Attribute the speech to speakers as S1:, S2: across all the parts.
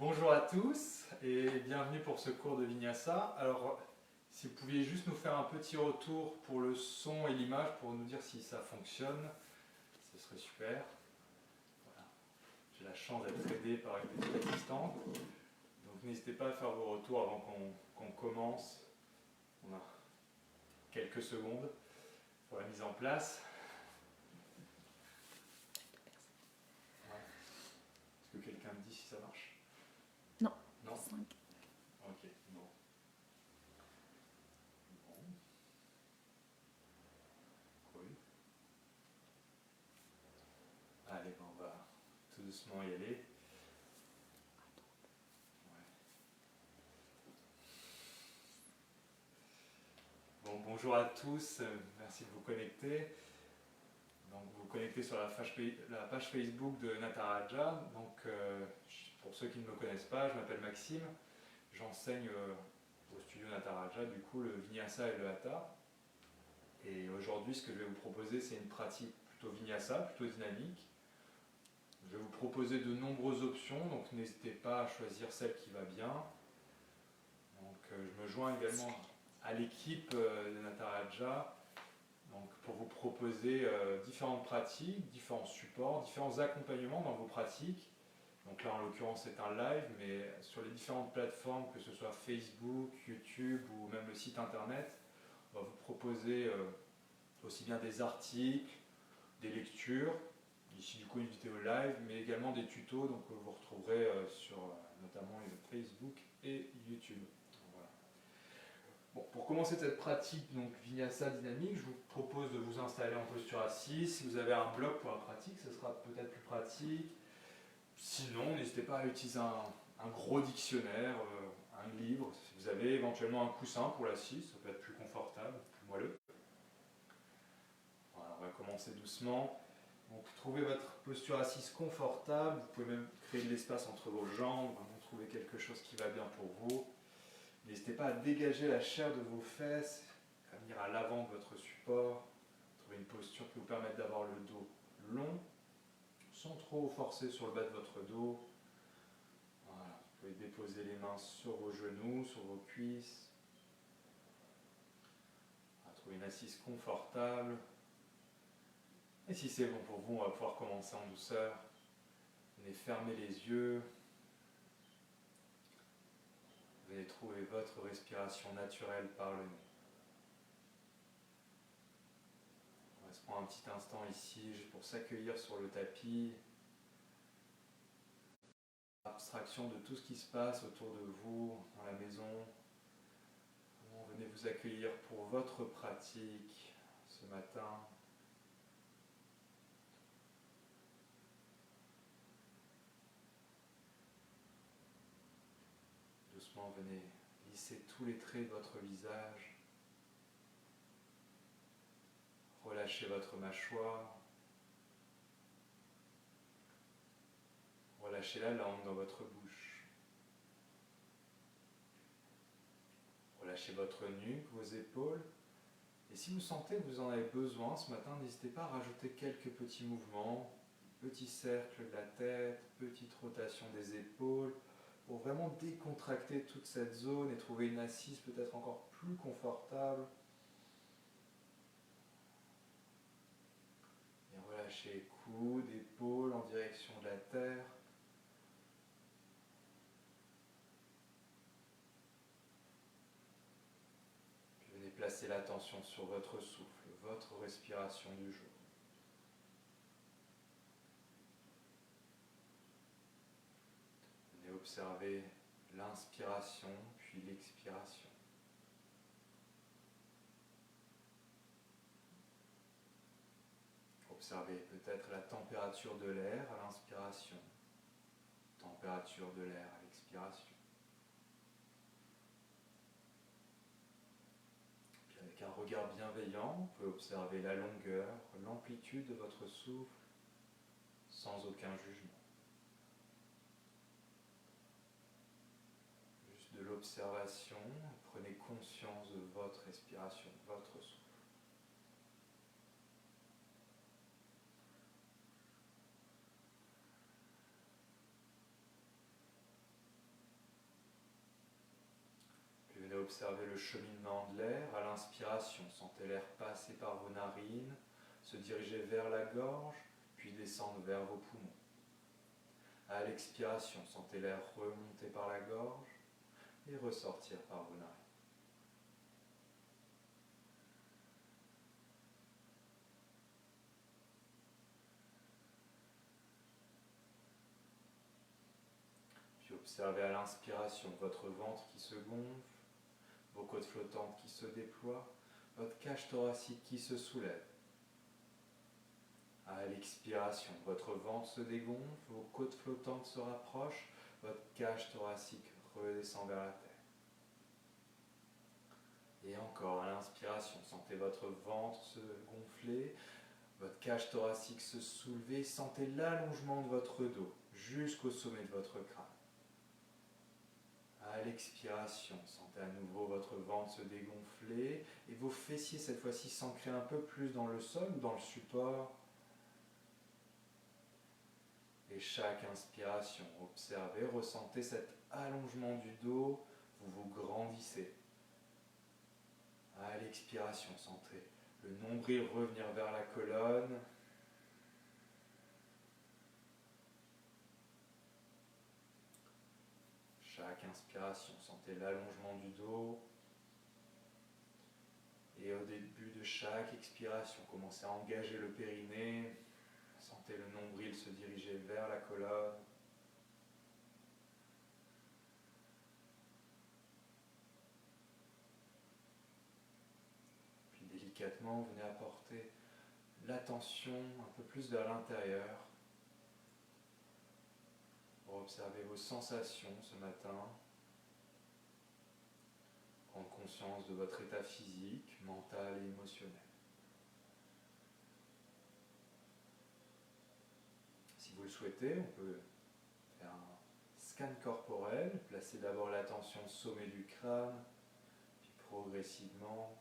S1: Bonjour à tous et bienvenue pour ce cours de Vinyasa. Alors, si vous pouviez juste nous faire un petit retour pour le son et l'image pour nous dire si ça fonctionne, ce serait super. Voilà. J'ai la chance d'être aidé par une petite assistante. Donc n'hésitez pas à faire vos retours avant qu'on commence. On a quelques secondes pour la mise en place. Ouais. Est-ce que quelqu'un me dit si ça marche?
S2: Non.
S1: Non.
S2: 5.
S1: Ok, bon. Oui. Allez, on va tout doucement y aller. Bon, bonjour à tous, merci de vous connecter. Donc, vous vous connectez sur la page Facebook de Nataraja. Donc, pour ceux qui ne me connaissent pas, je m'appelle Maxime. J'enseigne au studio Nataraja, du coup, le Vinyasa et le Hatha. Et aujourd'hui, ce que je vais vous proposer, c'est une pratique plutôt Vinyasa, plutôt dynamique. Je vais vous proposer de nombreuses options, donc n'hésitez pas à choisir celle qui va bien. Donc, je me joins également à l'équipe de Nataraja donc, pour vous proposer différentes pratiques, différents supports, différents accompagnements dans vos pratiques. Donc là, en l'occurrence, c'est un live, mais sur les différentes plateformes, que ce soit Facebook, YouTube ou même le site internet, on va vous proposer aussi bien des articles, des lectures, ici du coup une vidéo live, mais également des tutos donc, que vous retrouverez sur notamment Facebook et YouTube. Voilà. Bon, pour commencer cette pratique donc Vinyasa dynamique, je vous propose de vous installer en posture assise. Si vous avez un bloc pour la pratique, ce sera peut-être plus pratique. Sinon, n'hésitez pas à utiliser un gros dictionnaire, un livre. Si vous avez éventuellement un coussin pour l'assise, ça peut être plus confortable, plus moelleux. Voilà, on va commencer doucement. Donc, trouvez votre posture assise confortable. Vous pouvez même créer de l'espace entre vos jambes, vraiment trouver quelque chose qui va bien pour vous. N'hésitez pas à dégager la chair de vos fesses, à venir à l'avant de votre support. Trouvez une posture qui vous permette d'avoir le dos long, sans trop forcer sur le bas de votre dos. Voilà. Vous pouvez déposer les mains sur vos genoux, sur vos cuisses. Voilà. Trouvez une assise confortable. Et si c'est bon pour vous, on va pouvoir commencer en douceur. Venez fermer les yeux. Vous allez trouver votre respiration naturelle par le nez. On va se prendre un petit instant ici juste pour s'accueillir sur le tapis. Abstraction de tout ce qui se passe autour de vous, dans la maison. Venez vous accueillir pour votre pratique ce matin. Doucement, venez lisser tous les traits de votre visage. Relâchez votre mâchoire. Relâchez la langue dans votre bouche. Relâchez votre nuque, vos épaules. Et si vous sentez que vous en avez besoin ce matin, n'hésitez pas à rajouter quelques petits mouvements. Petit cercle de la tête, petite rotation des épaules, pour vraiment décontracter toute cette zone et trouver une assise peut-être encore plus confortable. Et relâchez coudes, épaules en direction de la terre. Puis venez placer l'attention sur votre souffle, votre respiration du jour. Venez observer l'inspiration puis l'expiration. Observez peut-être la température de l'air à l'inspiration, température de l'air à l'expiration. Puis avec un regard bienveillant, vous pouvez observer la longueur, l'amplitude de votre souffle, sans aucun jugement. Juste de l'observation, prenez conscience de votre respiration, votre souffle. observer le cheminement de l'air. À l'inspiration, sentez l'air passer par vos narines, se diriger vers la gorge, puis descendre vers vos poumons. À l'expiration, sentez l'air remonter par la gorge et ressortir par vos narines. Puis observez à l'inspiration votre ventre qui se gonfle, vos côtes flottantes qui se déploient, votre cage thoracique qui se soulève. À l'expiration, votre ventre se dégonfle, vos côtes flottantes se rapprochent, votre cage thoracique redescend vers la terre. Et encore, à l'inspiration, sentez votre ventre se gonfler, votre cage thoracique se soulever, sentez l'allongement de votre dos jusqu'au sommet de votre crâne. À l'expiration, sentez à nouveau votre ventre se dégonfler et vos fessiers cette fois-ci s'ancrer un peu plus dans le sol ou dans le support. Et chaque inspiration, observez, ressentez cet allongement du dos, vous vous grandissez. À l'expiration, sentez le nombril revenir vers la colonne. Chaque inspiration, sentez l'allongement du dos. Et au début de chaque expiration, commencez à engager le périnée. Sentez le nombril se diriger vers la colonne. Puis délicatement, venez apporter l'attention un peu plus vers l'intérieur pour observer vos sensations ce matin. Prendre conscience de votre état physique, mental et émotionnel. Si vous le souhaitez, on peut faire un scan corporel, placer d'abord l'attention au sommet du crâne, puis progressivement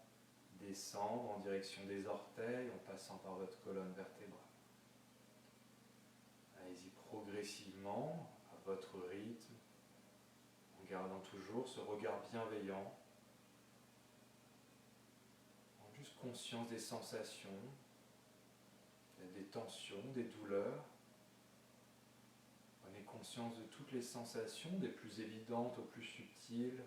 S1: descendre en direction des orteils en passant par votre colonne vertébrale. Allez-y progressivement, à votre rythme, en gardant toujours ce regard bienveillant, en juste conscience des sensations, des tensions, des douleurs. Prenez conscience de toutes les sensations, des plus évidentes aux plus subtiles.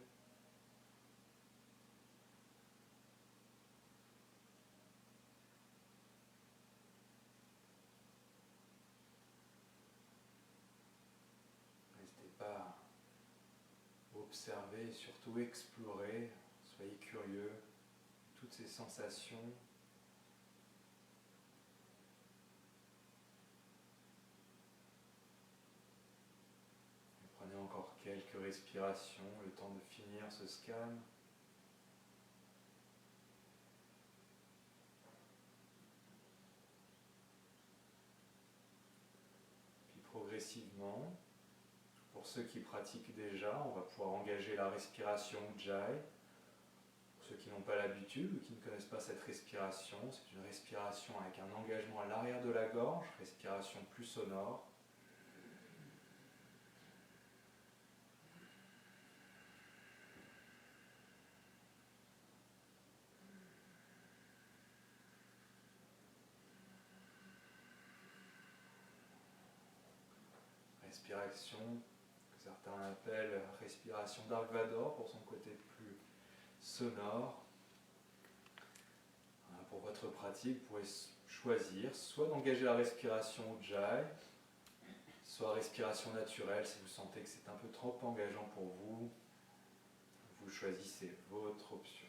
S1: N'hésitez pas à observer et surtout explorer, soyez curieux, toutes ces sensations. Et prenez encore quelques respirations, le temps de finir ce scan. Puis progressivement, pour ceux qui pratiquent déjà, on va pouvoir engager la respiration Ujjayi. Pour ceux qui n'ont pas l'habitude ou qui ne connaissent pas cette respiration, c'est une respiration avec un engagement à l'arrière de la gorge, respiration plus sonore. Respiration que certains appellent respiration Dark Vador pour son côté plus sonore. Pour votre pratique, vous pouvez choisir soit d'engager la respiration Ujjayi, soit respiration naturelle si vous sentez que c'est un peu trop engageant pour vous. Vous choisissez votre option.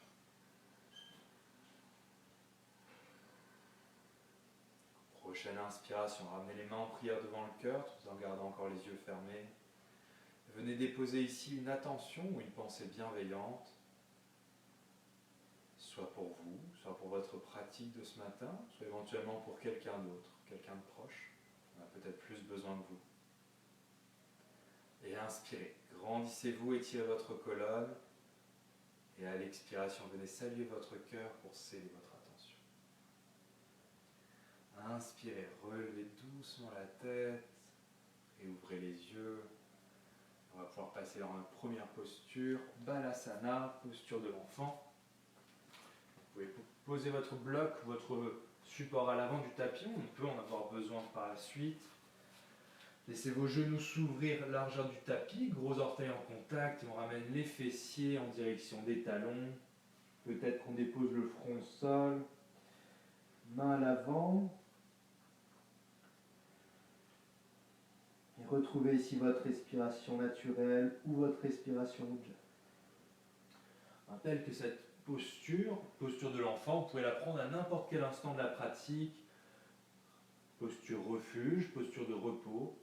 S1: Prochaine inspiration, ramenez les mains en prière devant le cœur tout en gardant encore les yeux fermés. Venez déposer ici une attention ou une pensée bienveillante, soit pour vous, soit pour votre pratique de ce matin, soit éventuellement pour quelqu'un d'autre, quelqu'un de proche, qui a peut-être plus besoin de vous. Et inspirez, grandissez-vous, étirez votre colonne, et à l'expiration, venez saluer votre cœur pour sceller votre attention. Inspirez, relevez doucement la tête et ouvrez les yeux. On va pouvoir va passer dans la première posture, Balasana, posture de l'enfant. Vous pouvez poser votre bloc, votre support à l'avant du tapis, on peut en avoir besoin par la suite. Laissez vos genoux s'ouvrir largeur du tapis, gros orteils en contact, et on ramène les fessiers en direction des talons. Peut-être qu'on dépose le front au sol, main à l'avant. Et retrouvez ici votre respiration naturelle ou votre respiration ujjayi. Je rappelle que cette posture de l'enfant, vous pouvez la prendre à n'importe quel instant de la pratique. Posture refuge, posture de repos.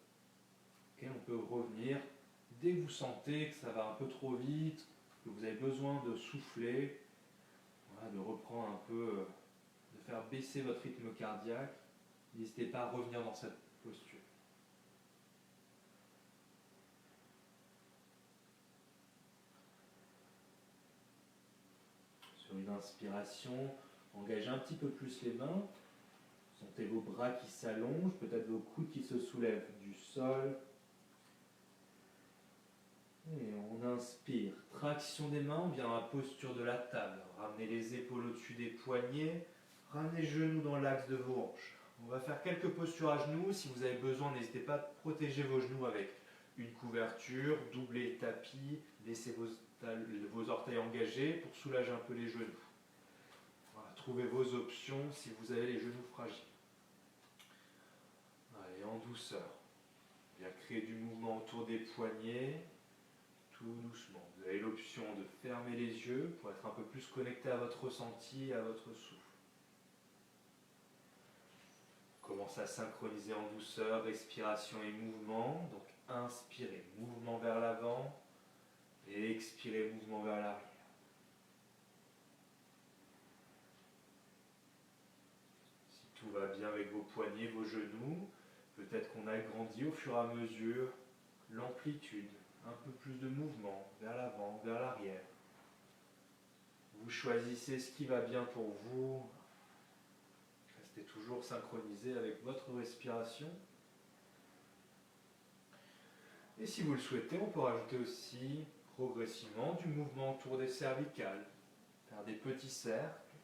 S1: On peut revenir dès que vous sentez que ça va un peu trop vite, que vous avez besoin de souffler, voilà, de reprendre un peu, de faire baisser votre rythme cardiaque. N'hésitez pas à revenir dans cette posture. Sur une inspiration, engagez un petit peu plus les mains. Sentez vos bras qui s'allongent, peut-être vos coudes qui se soulèvent du sol. Et on inspire, traction des mains, on vient dans la posture de la table. Ramenez les épaules au-dessus des poignets, ramenez les genoux dans l'axe de vos hanches. On va faire quelques postures à genoux. Si vous avez besoin, n'hésitez pas à protéger vos genoux avec une couverture, doublez le tapis, laissez vos orteils engagés pour soulager un peu les genoux. Voilà, trouvez vos options si vous avez les genoux fragiles. Allez, en douceur. On vient créer du mouvement autour des poignets. Tout doucement. Vous avez l'option de fermer les yeux pour être un peu plus connecté à votre ressenti et à votre souffle. Commencez à synchroniser en douceur, respiration et mouvement. Donc inspirez, mouvement vers l'avant et expirez, mouvement vers l'arrière. Si tout va bien avec vos poignets, vos genoux, peut-être qu'on agrandit au fur et à mesure l'amplitude. Un peu plus de mouvement vers l'avant, vers l'arrière. Vous choisissez ce qui va bien pour vous. Restez toujours synchronisé avec votre respiration. Et si vous le souhaitez, on peut rajouter aussi progressivement du mouvement autour des cervicales. Faire des petits cercles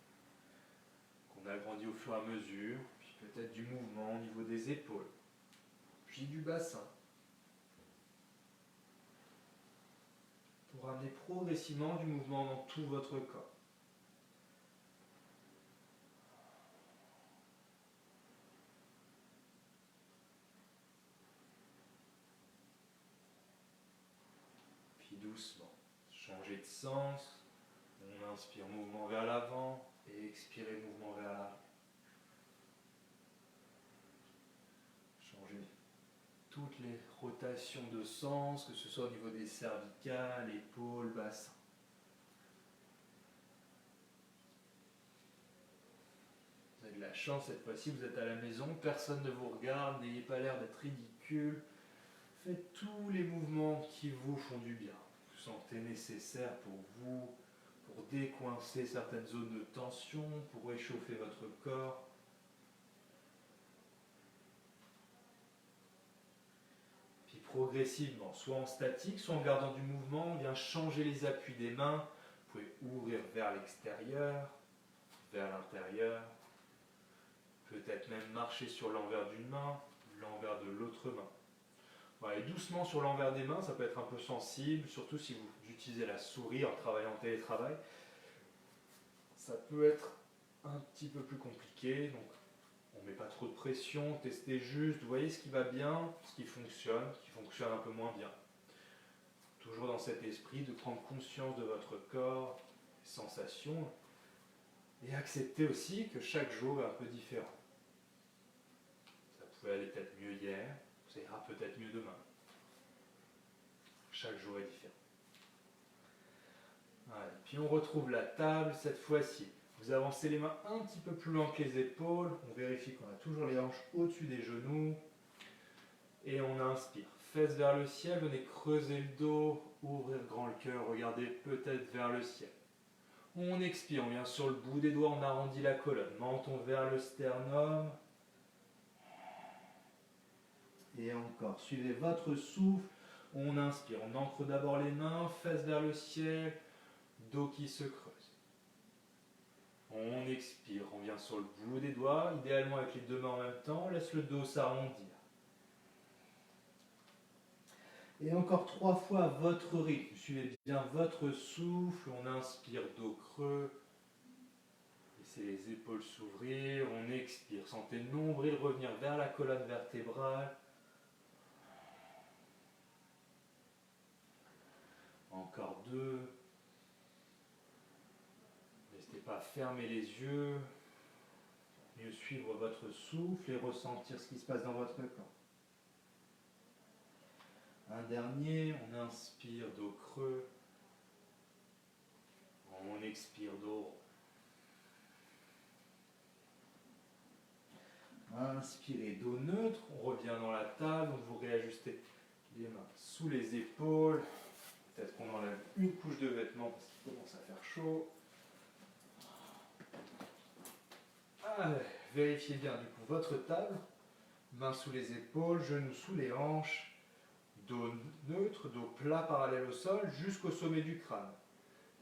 S1: qu'on agrandit au fur et à mesure. Puis peut-être du mouvement au niveau des épaules. Puis du bassin. Pour ramener progressivement du mouvement dans tout votre corps. Puis doucement, changez de sens. On inspire, mouvement vers l'avant et expirez, mouvement vers l'arrière. Changez toutes les rotations de sens, que ce soit au niveau des cervicales, épaules, bassin. Vous avez de la chance cette fois-ci, vous êtes à la maison, personne ne vous regarde, n'ayez pas l'air d'être ridicule. Faites tous les mouvements qui vous font du bien. Vous sentez nécessaire pour vous, pour décoincer certaines zones de tension, pour réchauffer votre corps. Puis progressivement, soit en statique, soit en gardant du mouvement, on vient changer les appuis des mains. Vous pouvez ouvrir vers l'extérieur, vers l'intérieur. Peut-être même marcher sur l'envers d'une main, l'envers de l'autre main. Voilà, et doucement sur l'envers des mains, ça peut être un peu sensible, surtout si vous utilisez la souris en travaillant en télétravail. Ça peut être un petit peu plus compliqué, donc on ne met pas trop de pression, testez juste, vous voyez ce qui va bien, ce qui fonctionne un peu moins bien. Toujours dans cet esprit de prendre conscience de votre corps, des sensations, et accepter aussi que chaque jour est un peu différent. Ça pouvait aller peut-être mieux hier, ça ira peut-être mieux demain. Chaque jour est différent. Voilà. Puis on retrouve la table cette fois-ci. Vous avancez les mains un petit peu plus loin que les épaules. On vérifie qu'on a toujours les hanches au-dessus des genoux. Et on inspire. Fesses vers le ciel, venez creuser le dos, ouvrir grand le cœur, regardez peut-être vers le ciel. On expire, on vient sur le bout des doigts, on arrondit la colonne. Menton vers le sternum. Et encore, suivez votre souffle. On inspire, on ancre d'abord les mains, fesses vers le ciel, dos qui se creuse. On expire, on vient sur le bout des doigts, idéalement avec les deux mains en même temps, on laisse le dos s'arrondir. Et encore 3 fois à votre rythme, suivez bien votre souffle, on inspire, dos creux, laissez les épaules s'ouvrir, on expire, sentez le nombril revenir vers la colonne vertébrale. Encore 2. N'hésitez pas à fermer les yeux, mieux suivre votre souffle et ressentir ce qui se passe dans votre corps. Un dernier, on inspire, dos creux. On expire, dos rond. Inspirez, dos neutre. On revient dans la table, donc vous réajustez les mains sous les épaules. Peut-être qu'on enlève une couche de vêtements parce qu'il commence à faire chaud. Allez, vérifiez bien du coup votre table. Mains sous les épaules, genoux sous les hanches. Dos neutre, dos plat parallèle au sol jusqu'au sommet du crâne.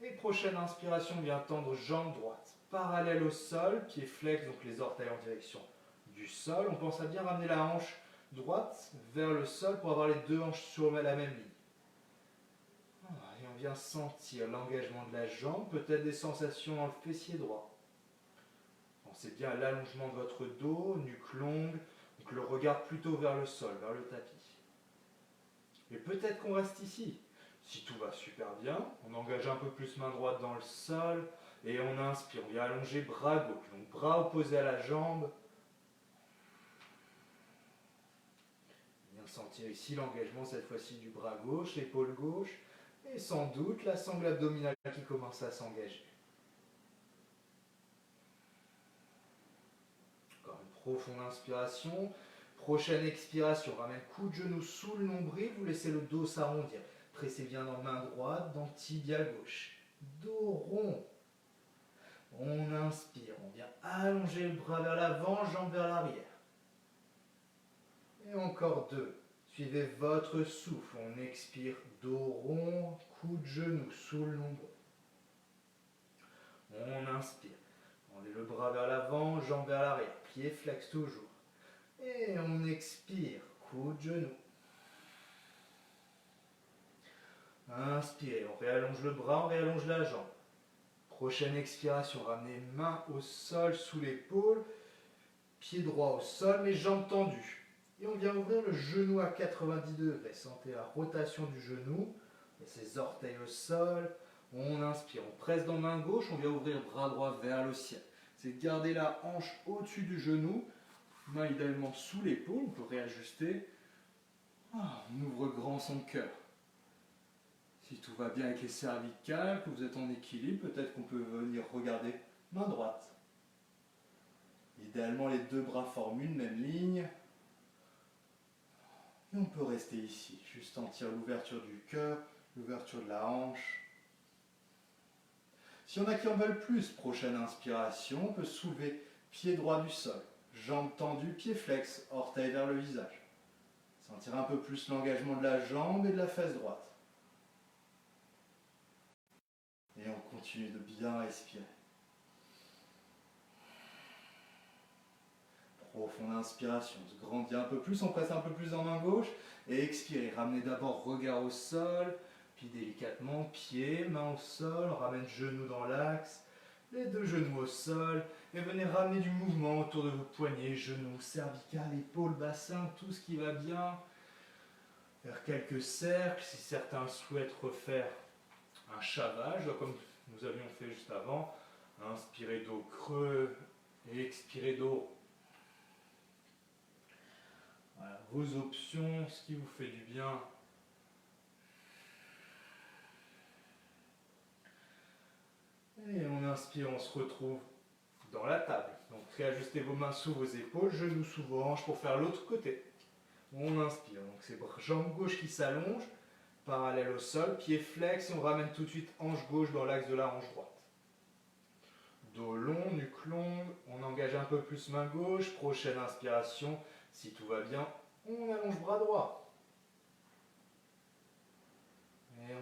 S1: Et prochaine inspiration, bien tendre jambe droite, parallèle au sol, pied flex, donc les orteils en direction du sol. On pense à bien ramener la hanche droite vers le sol pour avoir les deux hanches sur la même ligne. Et on vient sentir l'engagement de la jambe, peut-être des sensations dans le fessier droit. Pensez bien à l'allongement de votre dos, nuque longue, donc le regard plutôt vers le sol, vers le tapis. Et peut-être qu'on reste ici. Si tout va super bien, on engage un peu plus main droite dans le sol et on inspire. On vient allonger bras gauche, donc bras opposés à la jambe. On vient sentir ici l'engagement cette fois-ci du bras gauche, épaule gauche et sans doute la sangle abdominale qui commence à s'engager. Encore une profonde inspiration. Prochaine expiration, ramène coup de genou sous le nombril, vous laissez le dos s'arrondir. Pressez bien dans main droite, dans tibia gauche. Dos rond. On inspire, on vient allonger le bras vers l'avant, jambe vers l'arrière. Et encore 2. Suivez votre souffle, on expire, dos rond, coup de genou sous le nombril. On inspire, rendez le bras vers l'avant, jambe vers l'arrière, pied flex toujours. Et on expire, coup de genou. Inspirez, on réallonge le bras, on réallonge la jambe. Prochaine expiration, ramenez main au sol sous l'épaule, pied droit au sol, mais jambes tendues. Et on vient ouvrir le genou à 90 degrés. Sentez la rotation du genou, et ses orteils au sol. On inspire, on presse dans main gauche, on vient ouvrir bras droit vers le ciel. C'est de garder la hanche au-dessus du genou, main idéalement sous l'épaule, on peut réajuster. On ouvre grand son cœur. Si tout va bien avec les cervicales, que vous êtes en équilibre, peut-être qu'on peut venir regarder main droite. Idéalement, les deux bras forment une même ligne. Et on peut rester ici, juste sentir l'ouverture du cœur, l'ouverture de la hanche. Si on a qui en veulent plus, prochaine inspiration, on peut soulever pied droit du sol, jambes tendues, pied flex, orteils vers le visage. Sentir un peu plus l'engagement de la jambe et de la fesse droite. Et on continue de bien respirer. Profonde inspiration, on se grandit un peu plus, on presse un peu plus en main gauche. Et expirez, ramenez d'abord regard au sol, puis délicatement, pied, main au sol, on ramène genoux dans l'axe, les deux genoux au sol, et venez ramener du mouvement autour de vos poignets, genoux, cervicales, épaules, bassin, tout ce qui va bien. Faire quelques cercles, si certains souhaitent refaire un chavage, comme nous avions fait juste avant. Inspirez dos creux et expirez dos rond. Voilà, vos options, ce qui vous fait du bien. Et on inspire, on se retrouve dans la table. Donc réajustez vos mains sous vos épaules, genoux sous vos hanches pour faire l'autre côté. On inspire, donc c'est jambe gauche qui s'allonge, parallèle au sol, pied flex, et on ramène tout de suite hanche gauche dans l'axe de la hanche droite. Dos long, nuque longue, on engage un peu plus main gauche, prochaine inspiration, si tout va bien, on allonge bras droit.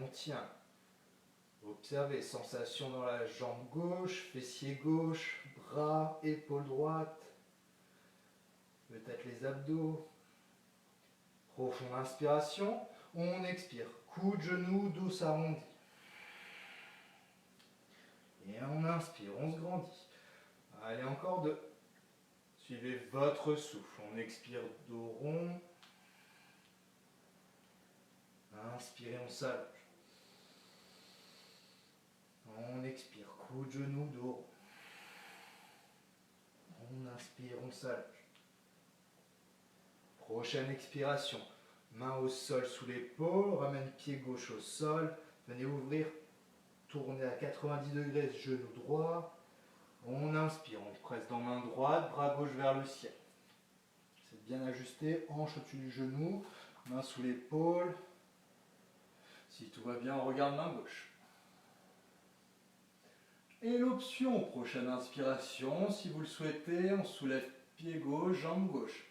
S2: on tient. Observez, sensation dans la jambe gauche, fessier gauche, bras, épaule droite, peut-être les abdos. Profonde inspiration, on expire, coude, genou, dos s'arrondit. Et on inspire, on se grandit. Allez, encore deux. Suivez votre souffle, on expire, dos rond. Inspirez, on s'allonge. On expire, coude, genou, dos rond. On inspire, on s'allonge. Prochaine expiration. Main au sol sous l'épaule, ramène pied gauche au sol. Venez ouvrir, tournez à 90 degrés, genou droit. On inspire, on presse dans main droite, bras gauche vers le ciel. C'est bien ajusté, hanche au-dessus du genou, main sous l'épaule. Si tout va bien, on regarde main gauche. Et l'option, prochaine inspiration, si vous le souhaitez, on soulève pied gauche, jambe gauche.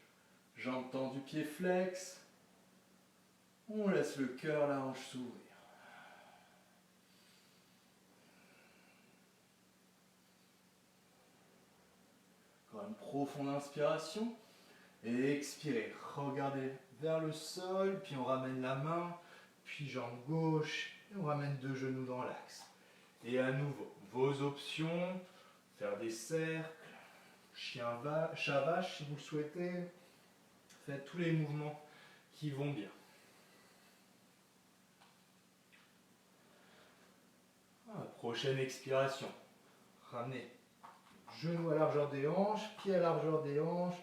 S2: Jambe tendue, pied flex. On laisse le cœur, la hanche s'ouvrir. Encore une profonde inspiration. Et expirez. Regardez vers le sol, puis on ramène la main, puis jambe gauche, et on ramène deux genoux dans l'axe. Et à nouveau, vos options, faire des cercles, chat vache si vous le souhaitez. Faites tous les mouvements qui vont bien. Prochaine expiration. Ramenez genoux à largeur des hanches, pieds à largeur des hanches.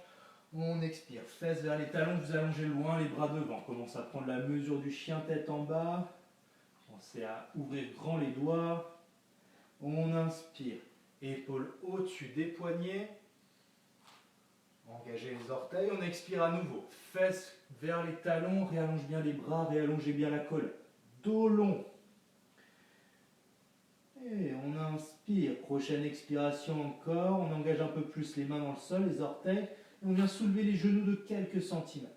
S2: On expire, fesses vers les talons, vous allongez loin, les bras devant. Commencez à prendre la mesure du chien tête en bas. Pensez à ouvrir grand les doigts. On inspire, épaules au-dessus des poignets. Engagez les orteils, on expire à nouveau. Fesses vers les talons, réallonge bien les bras, réallongez bien la colonne. Dos long. Et on inspire, prochaine expiration encore, on engage un peu plus les mains dans le sol, les orteils, et on vient soulever les genoux de quelques centimètres.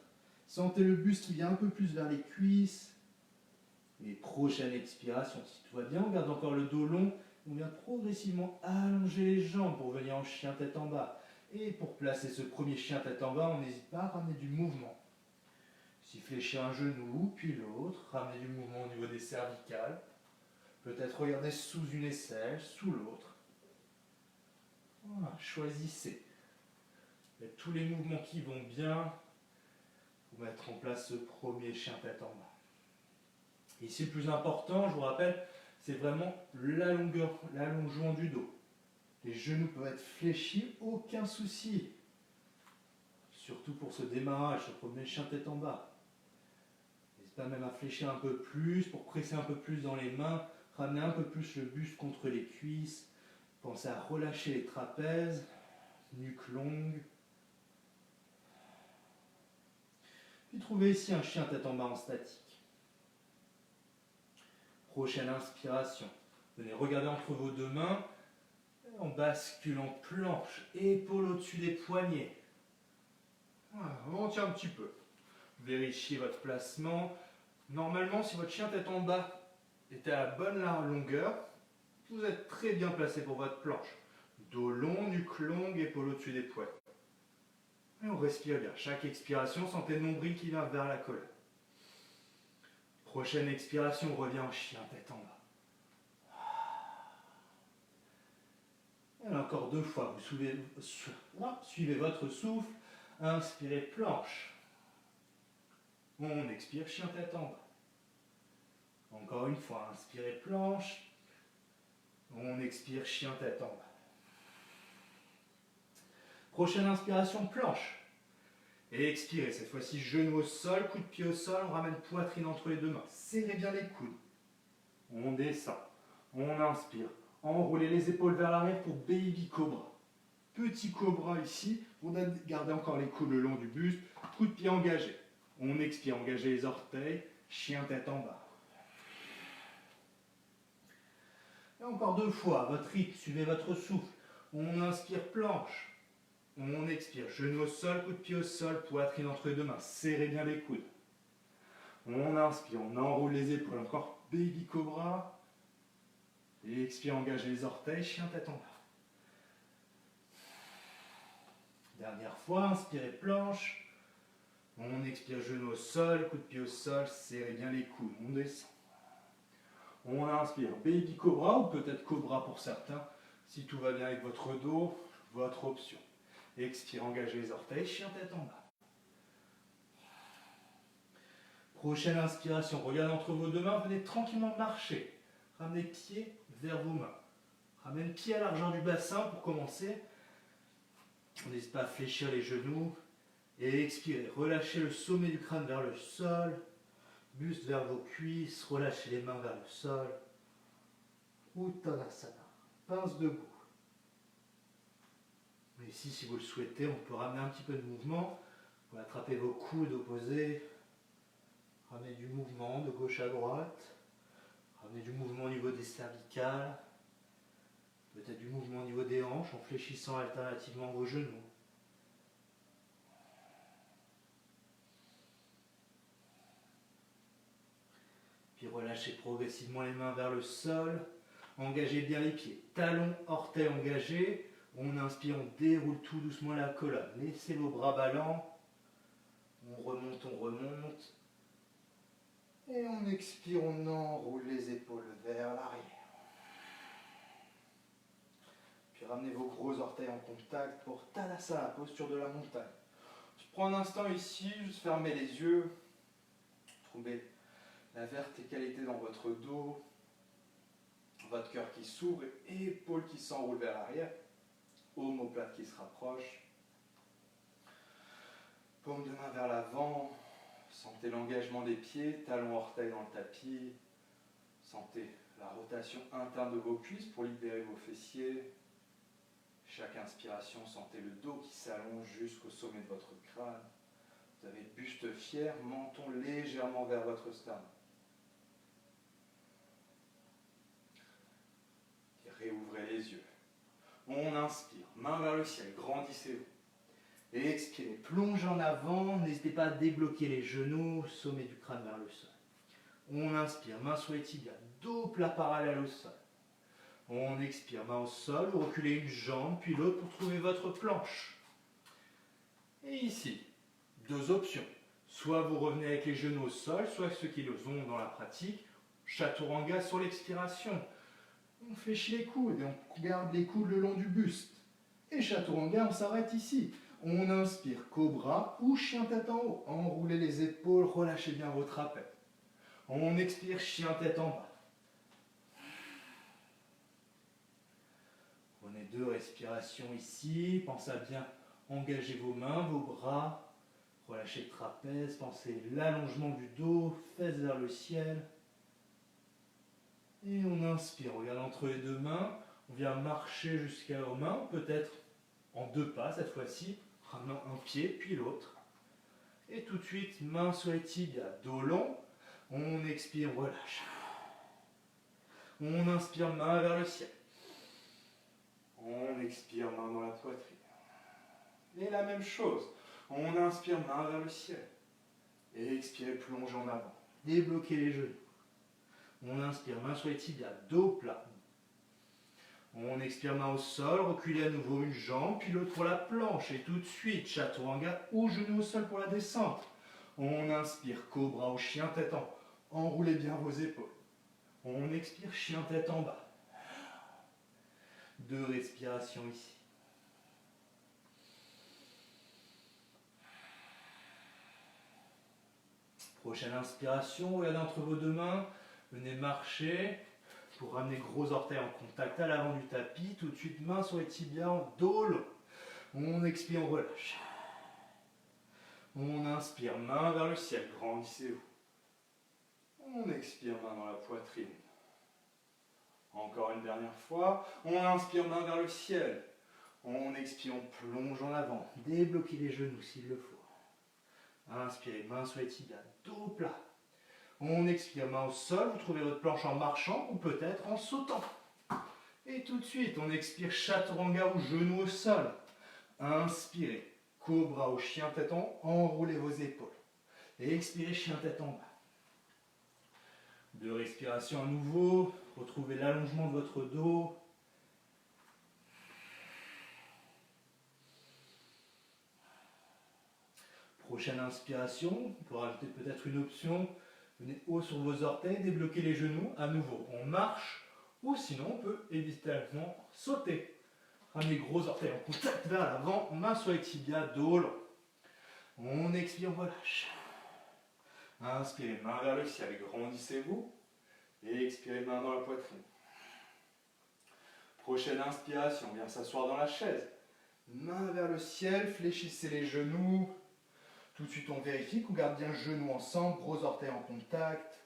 S2: Sentez le buste qui vient un peu plus vers les cuisses. Et prochaine expiration, si tout va bien, on garde encore le dos long, on vient progressivement allonger les jambes pour venir en chien tête en bas. Et pour placer ce premier chien tête en bas, on n'hésite pas à ramener du mouvement. Si fléchir un genou, puis l'autre, ramener du mouvement au niveau des cervicales. Peut-être regarder sous une aisselle, sous l'autre. Voilà, choisissez. Faites tous les mouvements qui vont bien pour mettre en place ce premier chien tête en bas. Ici, le plus important, je vous rappelle, c'est vraiment la longueur, l'allongement du dos. Les genoux peuvent être fléchis, aucun souci. Surtout pour ce démarrage, ce premier chien tête en bas. N'hésitez pas même à fléchir un peu plus, pour presser un peu plus dans les mains, ramener un peu plus le buste contre les cuisses. Pensez à relâcher les trapèzes, nuque longue. Puis trouvez ici un chien tête en bas en statique. Prochaine inspiration. Venez regarder entre vos deux mains. On bascule en planche, épaules au-dessus des poignets. Voilà, on tient un petit peu. Vérifiez votre placement. Normalement, si votre chien tête en bas est à la bonne longueur, vous êtes très bien placé pour votre planche. Dos long, nuque longue, épaules au-dessus des poignets. Et on respire bien. Chaque expiration, sentez le nombril qui vient vers la colonne. Prochaine expiration, on revient en chien tête en bas. Et encore deux fois, vous suivez votre souffle. Inspirez, planche. On expire, chien tête en bas. Encore une fois, inspirez, planche. On expire, chien tête en bas. Prochaine inspiration, planche. Et expirez, cette fois-ci, genou au sol, coup de pied au sol, on ramène poitrine entre les deux mains. Serrez bien les coudes. On descend. On inspire. Enroulez les épaules vers l'arrière pour baby cobra. Petit cobra ici. On a gardé encore les coudes le long du buste. Coup de pied engagé. On expire, engagez les orteils. Chien tête en bas. Et encore deux fois, à votre rythme, suivez votre souffle. On inspire, planche. On expire, genou au sol, coup de pied au sol, poitrine entre les deux mains. Serrez bien les coudes. On inspire, on enroule les épaules, encore baby cobra. Et expire, engagez les orteils, chien tête en bas. Dernière fois, inspirez planche. On expire genou au sol, coup de pied au sol, serrez bien les coudes, on descend. On inspire baby cobra ou peut-être cobra pour certains. Si tout va bien avec votre dos, votre option. Expire, engagez les orteils, chien tête en bas. Prochaine inspiration, regardez entre vos deux mains, venez tranquillement marcher. Ramenez les pieds vers vos mains. Ramenez le pied à l'argent du bassin pour commencer. N'hésitez pas à fléchir les genoux. Et expirez, relâchez le sommet du crâne vers le sol. Buste vers vos cuisses, relâchez les mains vers le sol. Uttanasana, pince debout. Mais ici, si vous le souhaitez, on peut ramener un petit peu de mouvement. Vous pouvez attraper vos coudes opposés. Ramenez du mouvement de gauche à droite. Ramenez du mouvement au niveau des cervicales. Peut-être du mouvement au niveau des hanches en fléchissant alternativement vos genoux. Puis relâchez progressivement les mains vers le sol. Engagez bien les pieds. Talons, orteils engagés. On inspire, on déroule tout doucement la colonne. Laissez vos bras ballants. On remonte, on remonte. Et on expire, on enroule les épaules vers l'arrière. Puis ramenez vos gros orteils en contact pour Tadasana, posture de la montagne. Je prends un instant ici, juste fermez les yeux. Trouvez la verticalité dans votre dos. Votre cœur qui s'ouvre, épaules qui s'enroulent vers l'arrière. Omoplate qui se rapproche. Paume de main vers l'avant. Sentez l'engagement des pieds, talons orteils dans le tapis. Sentez la rotation interne de vos cuisses pour libérer vos fessiers. Chaque inspiration, sentez le dos qui s'allonge jusqu'au sommet de votre crâne. Vous avez le buste fier, menton légèrement vers votre sternum. Et réouvrez les yeux. On inspire, main vers le ciel, grandissez-vous. Et expirez, plongez en avant, n'hésitez pas à débloquer les genoux, sommet du crâne vers le sol. On inspire, main sur les tibias, dos plat parallèle au sol. On expire, main au sol, vous reculez une jambe, puis l'autre pour trouver votre planche. Et ici, deux options. Soit vous revenez avec les genoux au sol, soit ceux qui le ont dans la pratique, chaturanga sur l'expiration. On fléchit les coudes et on garde les coudes le long du buste. Et chaturanga, on s'arrête ici. On inspire, cobra ou chien tête en haut. Enroulez les épaules, relâchez bien vos trapèzes. On expire, chien tête en bas. Prenez deux respirations ici. Pensez à bien engager vos mains, vos bras. Relâchez le trapèze. Pensez l'allongement du dos, fesses vers le ciel. Et on inspire, regarde entre les deux mains. On vient marcher jusqu'aux mains, peut-être en deux pas cette fois-ci. Ramenant un pied, puis l'autre. Et tout de suite, main sur les tibias, dos long. On expire, relâche. On inspire, main vers le ciel. On expire, main dans la poitrine. Et la même chose. On inspire, main vers le ciel. Et expirez, plongez en avant. Débloquez les genoux. On inspire, main sur les tibias, dos plat. On expire, main au sol, reculez à nouveau une jambe, puis l'autre pour la planche. Et tout de suite, chaturanga ou genou au sol pour la descente. On inspire, cobra ou chien tête en haut. Enroulez bien vos épaules. On expire, chien tête en bas. Deux respirations ici. Prochaine inspiration, regardez entre vos deux mains. Venez marcher. Pour ramener gros orteils en contact à l'avant du tapis, tout de suite main sur les tibias en dos long. On expire, on relâche. On inspire, main vers le ciel, grandissez-vous. On expire, main dans la poitrine. Encore une dernière fois. On inspire, main vers le ciel. On expire, on plonge en avant. Débloquez les genoux s'il le faut. Inspirez, main sur les tibias, dos plat. On expire, main au sol, vous trouvez votre planche en marchant ou peut-être en sautant. Et tout de suite, on expire, chaturanga ou genou au sol. Inspirez, cobra ou chien tête en haut, enroulez vos épaules. Et expirez, chien tête en bas. 2 respirations à nouveau. Retrouvez l'allongement de votre dos. Prochaine inspiration, pour rajouter peut-être une option, venez haut sur vos orteils, débloquez les genoux. À nouveau, on marche ou sinon on peut évidemment sauter. Ramenez gros orteils en contact vers l'avant, main sur les tibias, dos long. On expire, on relâche. Inspirez, main vers le ciel, grandissez-vous. Et expirez, main dans la poitrine. Prochaine inspiration, on vient s'asseoir dans la chaise. Main vers le ciel, fléchissez les genoux. Tout de suite, on vérifie qu'on garde bien genoux ensemble, gros orteils en contact.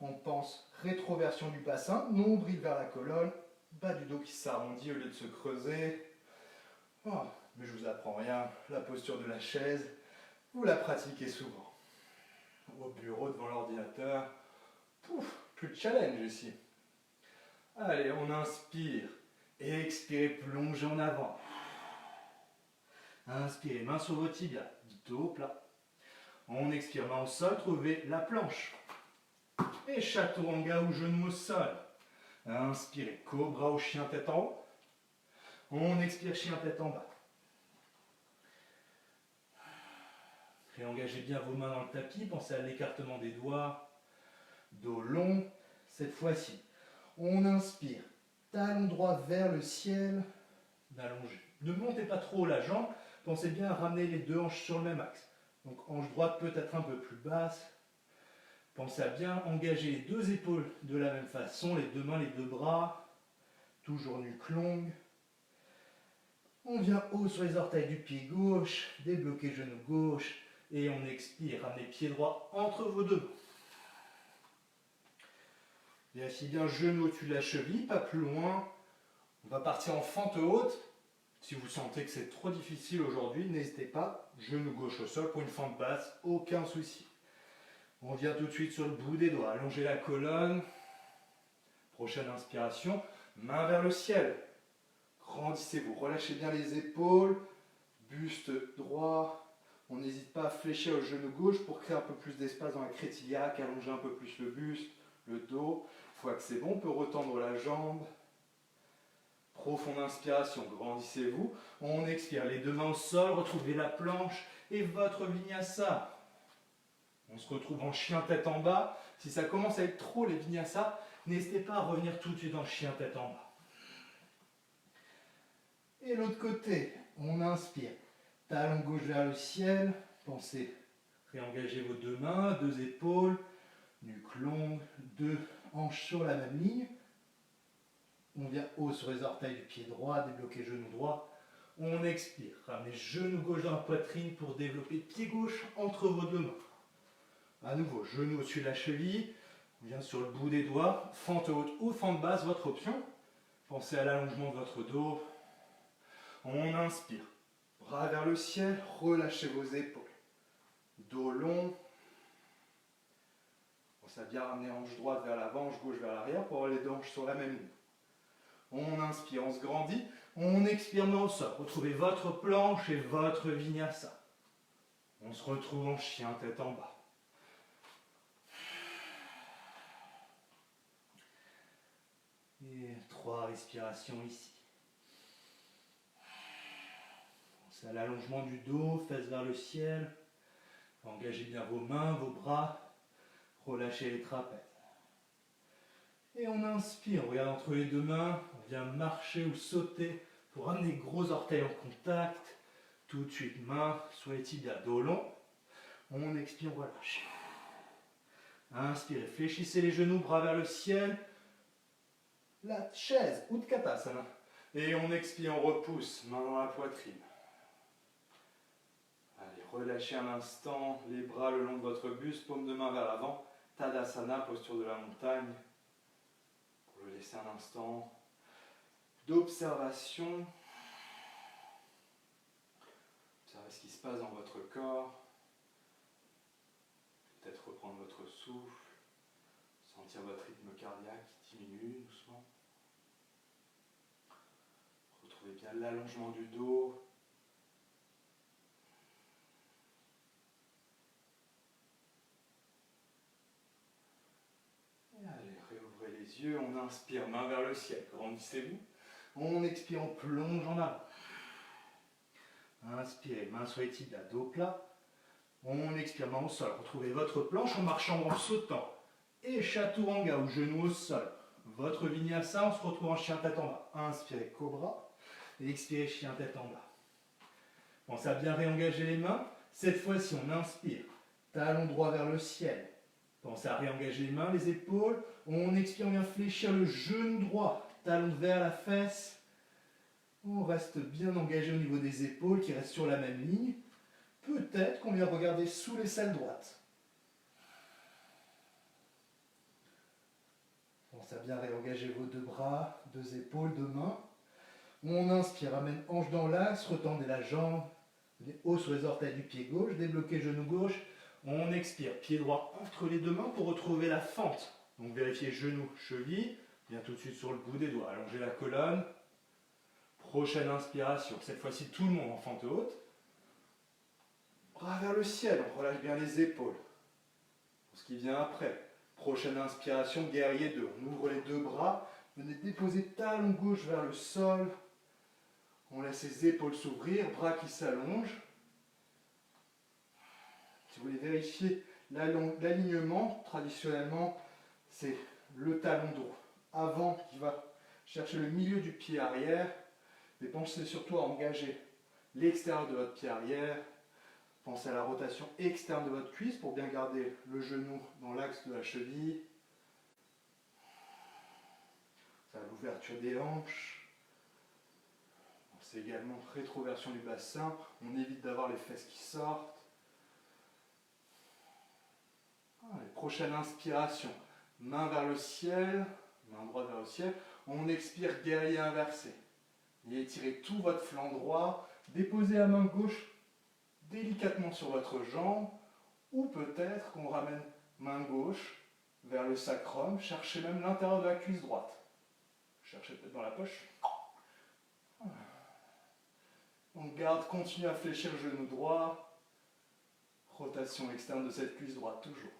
S2: On pense rétroversion du bassin, nombril vers la colonne, bas du dos qui s'arrondit au lieu de se creuser. Oh, mais je vous apprends rien, la posture de la chaise, vous la pratiquez souvent. Au bureau, devant l'ordinateur, pouf, plus de challenge ici. Allez, on inspire, expirez, plongez en avant. Inspirez, main sur vos tibias, dos plat. On expire, main au sol, trouvez la planche. Et chaturanga ou genou au sol. Inspirez, cobra ou chien tête en haut. On expire, chien tête en bas. Réengagez bien vos mains dans le tapis, pensez à l'écartement des doigts. Dos long, cette fois-ci. On inspire, talon droit vers le ciel, d'allonger. Ne montez pas trop la jambe, pensez bien à ramener les 2 hanches sur le même axe. Donc hanche droite peut-être un peu plus basse. Pensez à bien engager les 2 épaules de la même façon, les 2 mains, les 2 bras, toujours nuque longue. On vient haut sur les orteils du pied gauche, débloquez genou gauche et on expire, ramenez pied droit entre vos 2 mains. Vérifiez bien genou au-dessus de la cheville, pas plus loin. On va partir en fente haute. Si vous sentez que c'est trop difficile aujourd'hui, n'hésitez pas. Genou gauche au sol pour une fente basse, aucun souci. On vient tout de suite sur le bout des doigts, allongez la colonne. Prochaine inspiration, main vers le ciel. Grandissez-vous, relâchez bien les épaules, buste droit. On n'hésite pas à fléchir le genou gauche pour créer un peu plus d'espace dans la crête iliaque, allonger un peu plus le buste, le dos. Une fois que c'est bon, on peut retendre la jambe. Profonde inspiration, grandissez-vous. On expire, les 2 mains au sol, retrouvez la planche et votre vinyasa. On se retrouve en chien tête en bas. Si ça commence à être trop les vinyasa, n'hésitez pas à revenir tout de suite en chien tête en bas. Et l'autre côté, on inspire. Talon gauche vers le ciel. Pensez, réengagez vos 2 mains, 2 épaules, nuque longue, 2 hanches sur la même ligne. On vient haut sur les orteils du pied droit, débloquez genou droit. On expire, ramenez genou gauche dans la poitrine pour développer pied gauche entre vos 2 mains. À nouveau, genou au-dessus de la cheville. On vient sur le bout des doigts. Fente haute ou fente basse, votre option. Pensez à l'allongement de votre dos. On inspire. Bras vers le ciel, relâchez vos épaules. Dos long. Pensez à bien ramener hanche droite vers l'avant, hanche gauche vers l'arrière pour avoir les 2 hanches sur la même ligne. On inspire, on se grandit. On expire, main au sol. Retrouvez votre planche et votre vinyasa. On se retrouve en chien tête en bas. Et 3 respirations ici. Pensez à l'allongement du dos, fesses vers le ciel. Engagez bien vos mains, vos bras. Relâchez les trapèzes. Et on inspire, on regarde entre les 2 mains. On vient marcher ou sauter pour ramener les gros orteils en contact. Tout de suite, main sur les tibias, dos long. On expire, on relâche. Inspirez, fléchissez les genoux, bras vers le ciel. La chaise, Utkatasana. Et on expire, on repousse, main dans la poitrine. Allez, relâchez un instant, les bras le long de votre buste, paume de main vers l'avant. Tadasana, posture de la montagne. Pour le laisser un instant d'observation. Observez ce qui se passe dans votre corps. Peut-être reprendre votre souffle. Sentir votre rythme cardiaque qui diminue doucement. Retrouvez bien l'allongement du dos. Et allez,
S1: les yeux, on inspire, main vers le ciel, grandissez-vous.
S2: On expire, on plonge en avant. Inspirez, main sur les tibias, dos plat. On expire, main au sol. Retrouvez votre planche en marchant ou en sautant. Et chaturanga ou genou au sol. Votre vinyasa, on se retrouve en chien tête en bas. Inspirez, cobra. Et expirez, chien tête en bas. Pensez à bien réengager les mains. Cette fois-ci, on inspire. Talon droit vers le ciel. Pensez à réengager les mains, les épaules. On expire, on vient fléchir le genou droit. Talon vers la fesse. On reste bien engagé au niveau des épaules qui restent sur la même ligne. Peut-être qu'on vient regarder sous l'aisselle droite. Pensez à bien réengager vos deux bras, deux épaules, deux mains. On inspire, amène hanche dans l'axe, retendez la jambe. Venez haut sur les orteils du pied gauche, débloquez genou gauche. On expire, pied droit entre les deux mains pour retrouver la fente. Donc vérifiez genou, cheville. Bien tout de suite sur le bout des doigts. Allongez la colonne. Prochaine inspiration. Cette fois-ci, tout le monde en fente haute. Bras vers le ciel. On relâche bien les épaules. Pour ce qui vient après. Prochaine inspiration, guerrier 2. On ouvre les deux bras. Venez déposer talon gauche vers le sol. On laisse les épaules s'ouvrir. Bras qui s'allongent. Si vous voulez vérifier l'alignement, traditionnellement, c'est le talon droit avant qui va chercher le milieu du pied arrière. Mais pensez surtout à engager l'extérieur de votre pied arrière. Pensez à la rotation externe de votre cuisse pour bien garder le genou dans l'axe de la cheville. Pensez à l'ouverture des hanches. Pensez également rétroversion du bassin. On évite d'avoir les fesses qui sortent. Prochaine inspiration. Main vers le ciel. Main droite vers le ciel. On expire, guerrier inversé. Et étirez tout votre flanc droit. Déposez la main gauche délicatement sur votre jambe. Ou peut-être qu'on ramène main gauche vers le sacrum. Cherchez même l'intérieur de la cuisse droite. Cherchez peut-être dans la poche. Donc garde, continue à fléchir le genou droit. Rotation externe de cette cuisse droite, toujours.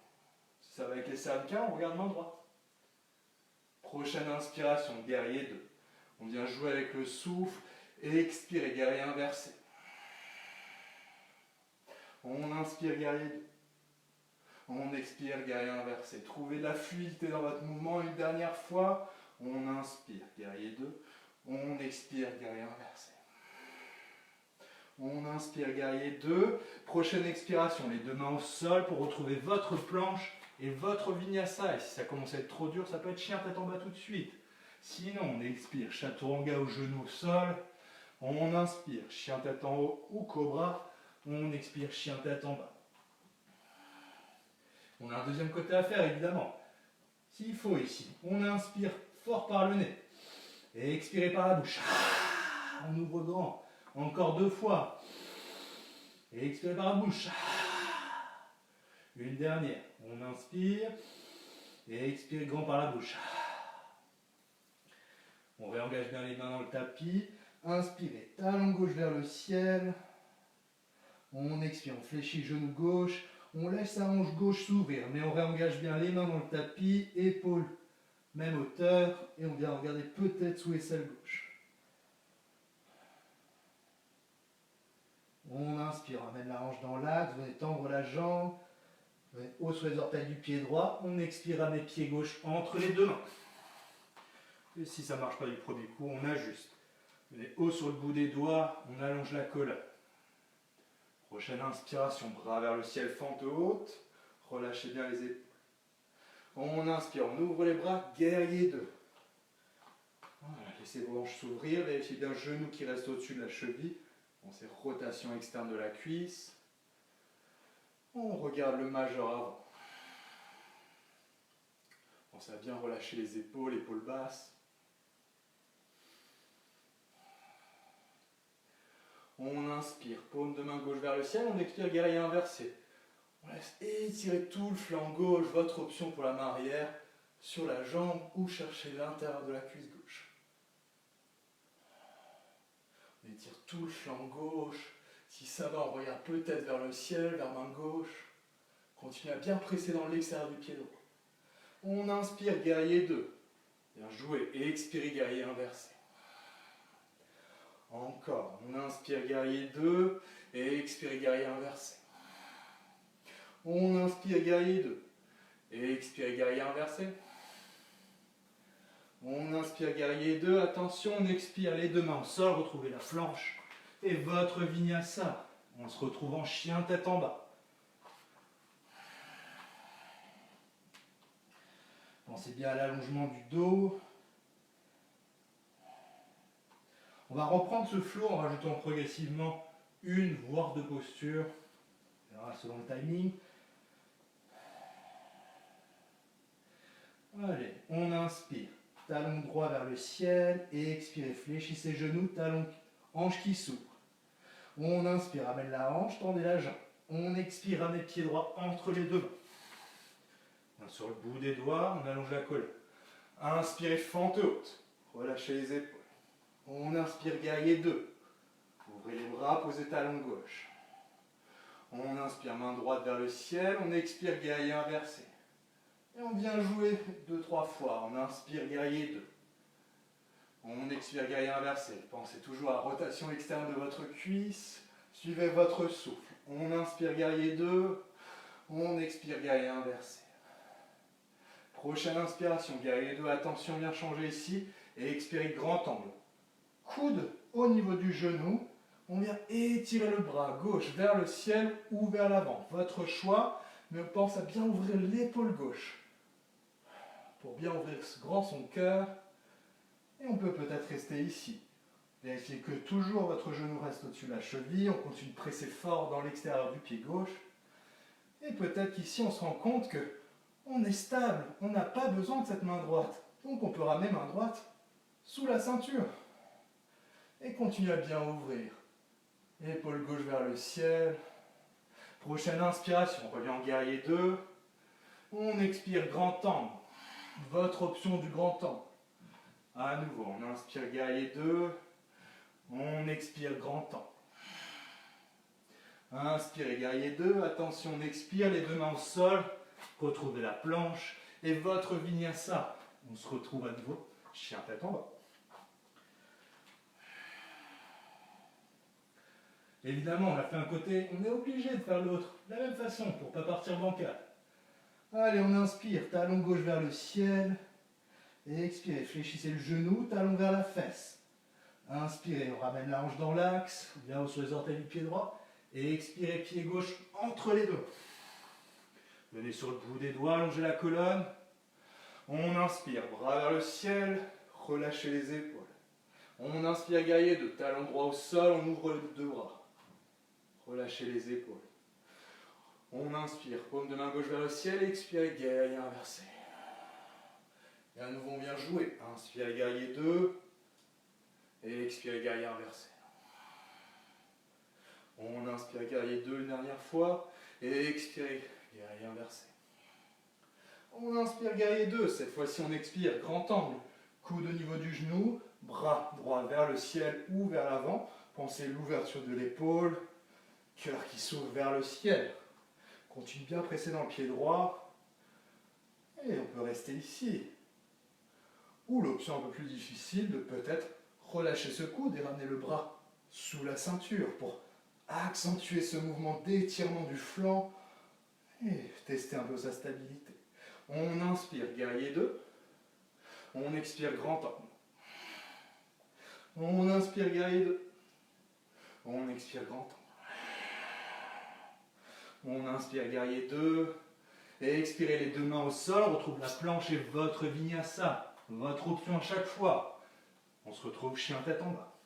S2: Si ça va avec les cervicales, on regarde main droite. Prochaine inspiration, guerrier 2. On vient jouer avec le souffle et expirer, guerrier inversé. On inspire, guerrier 2. On expire, guerrier inversé. Trouvez de la fluidité dans votre mouvement. Une dernière fois, on inspire, guerrier 2. On expire, guerrier inversé. On inspire, guerrier 2. Prochaine expiration, les deux mains au sol pour retrouver votre planche et votre vinyasa. Et si ça commence à être trop dur, ça peut être chien tête en bas tout de suite. Sinon, on expire, chaturanga au genou au sol. On inspire, chien tête en haut ou cobra. On expire, chien tête en bas. On a un deuxième côté à faire, évidemment. S'il faut ici, on inspire fort par le nez. Et expirez par la bouche. On ouvre grand. Encore 2 fois. Et expirez par la bouche. Une dernière. On inspire. Et expirez grand par la bouche. On réengage bien les mains dans le tapis. Inspirez, talon gauche vers le ciel. On expire, on fléchit genou gauche. On laisse la hanche gauche s'ouvrir, mais on réengage bien les mains dans le tapis. Épaules, même hauteur. Et on vient regarder peut-être sous l'aisselle gauche. On inspire, on amène la hanche dans l'axe. Venez tendre la jambe. Venez haut sur les orteils du pied droit. On expire, amenez pied gauche entre les deux mains. Et si ça ne marche pas du premier coup, on ajuste. Venez haut sur le bout des doigts, on allonge la colonne. Prochaine inspiration, bras vers le ciel, fente haute. Relâchez bien les épaules. On inspire, on ouvre les bras, guerrier 2. Voilà, laissez vos hanches s'ouvrir, vérifiez bien le genou qui reste au-dessus de la cheville. Bon, c'est rotation externe de la cuisse. On regarde le majeur avant. Pensez à bien relâcher les épaules basses. On inspire, paume de main gauche vers le ciel, on expire, guerrier inversé. On laisse étirer tout le flanc gauche, votre option pour la main arrière, sur la jambe ou chercher l'intérieur de la cuisse gauche. On étire tout le flanc gauche. Si ça va, on regarde peut-être vers le ciel, vers main gauche. Continuez à bien presser dans l'extérieur du pied droit. On inspire, guerrier 2. Bien joué. Et expirez, guerrier inversé. Encore. On inspire, guerrier 2. Et expirez, guerrier inversé. On inspire, guerrier 2. Et expirez, guerrier inversé. On inspire, guerrier 2. Attention, on expire les deux mains au sol. Retrouvez la planche. Et votre vinyasa. On se retrouve en chien tête en bas. Pensez bien à l'allongement du dos. On va reprendre ce flow en rajoutant progressivement une voire deux postures. On verra selon le timing. Allez, on inspire. Talon droit vers le ciel et expirez. Fléchissez genoux, talon, hanche qui s'ouvre. On inspire, amène la hanche, tendez la jambe. On expire, ramenez le pied droit entre les deux mains. Sur le bout des doigts, on allonge la colonne. Inspirez, fente haute. Relâchez les épaules. On inspire, guerrier 2. Ouvrez les bras, posez talon gauche. On inspire, main droite vers le ciel. On expire, guerrier inversé. Et on vient jouer 2-3 fois. On inspire, guerrier 2. On expire, guerrier inversé. Pensez toujours à la rotation externe de votre cuisse. Suivez votre souffle. On inspire, guerrier 2. On expire, guerrier inversé. Prochaine inspiration, guerrier 2. Attention, bien changer ici. Et expirez, grand angle. Coude au niveau du genou. On vient étirer le bras gauche vers le ciel ou vers l'avant. Votre choix, mais on pense à bien ouvrir l'épaule gauche. Pour bien ouvrir grand son cœur. Et on peut peut-être rester ici. Vérifiez que toujours votre genou reste au-dessus de la cheville. On continue de presser fort dans l'extérieur du pied gauche. Et peut-être qu'ici on se rend compte que on est stable. On n'a pas besoin de cette main droite. Donc on peut ramener main droite sous la ceinture. Et continuez à bien ouvrir. Épaule gauche vers le ciel. Prochaine inspiration, on revient en guerrier 2. On expire, grand angle. Votre option du grand angle. À nouveau, on inspire, guerrier 2. On expire, grand angle. Inspirez, guerrier 2. Attention, on expire, les deux mains au sol. Retrouvez la planche. Et votre vinyasa. On se retrouve à nouveau, chien tête en bas. Évidemment, on a fait un côté, on est obligé de faire l'autre, de la même façon, pour ne pas partir bancal. Allez, on inspire, talon gauche vers le ciel. Et expirez, fléchissez le genou, talon vers la fesse. Inspirez, on ramène la hanche dans l'axe, bien haut sur les orteils du pied droit. Et expirez, pied gauche entre les deux. Venez sur le bout des doigts, allongez la colonne. On inspire, bras vers le ciel, relâchez les épaules. On inspire, guerrier 2, talon droit au sol, on ouvre les deux bras. Relâchez les épaules. On inspire, paume de main gauche vers le ciel, expirez, guerrier inversé. Et à nouveau, on vient jouer. Inspirez, guerrier 2. Et expirez, guerrier inversé. On inspire, guerrier 2 une dernière fois. Et expirez, guerrier inversé. On inspire, guerrier 2. Cette fois-ci, on expire, grand angle. Coude au niveau du genou. Bras droit vers le ciel ou vers l'avant. Pensez l'ouverture de l'épaule. Cœur qui s'ouvre vers le ciel. Continue bien à presser dans le pied droit. Et on peut rester ici. Ou l'option un peu plus difficile de peut-être relâcher ce coude et ramener le bras sous la ceinture pour accentuer ce mouvement d'étirement du flanc et tester un peu sa stabilité. On inspire, guerrier 2. On expire, grand angle. On inspire, guerrier 2. On expire, grand angle. On inspire, guerrier 2. Et expirez les deux mains au sol. On retrouve la planche et votre vinyasa. Votre option à chaque fois. On se retrouve chien tête en bas.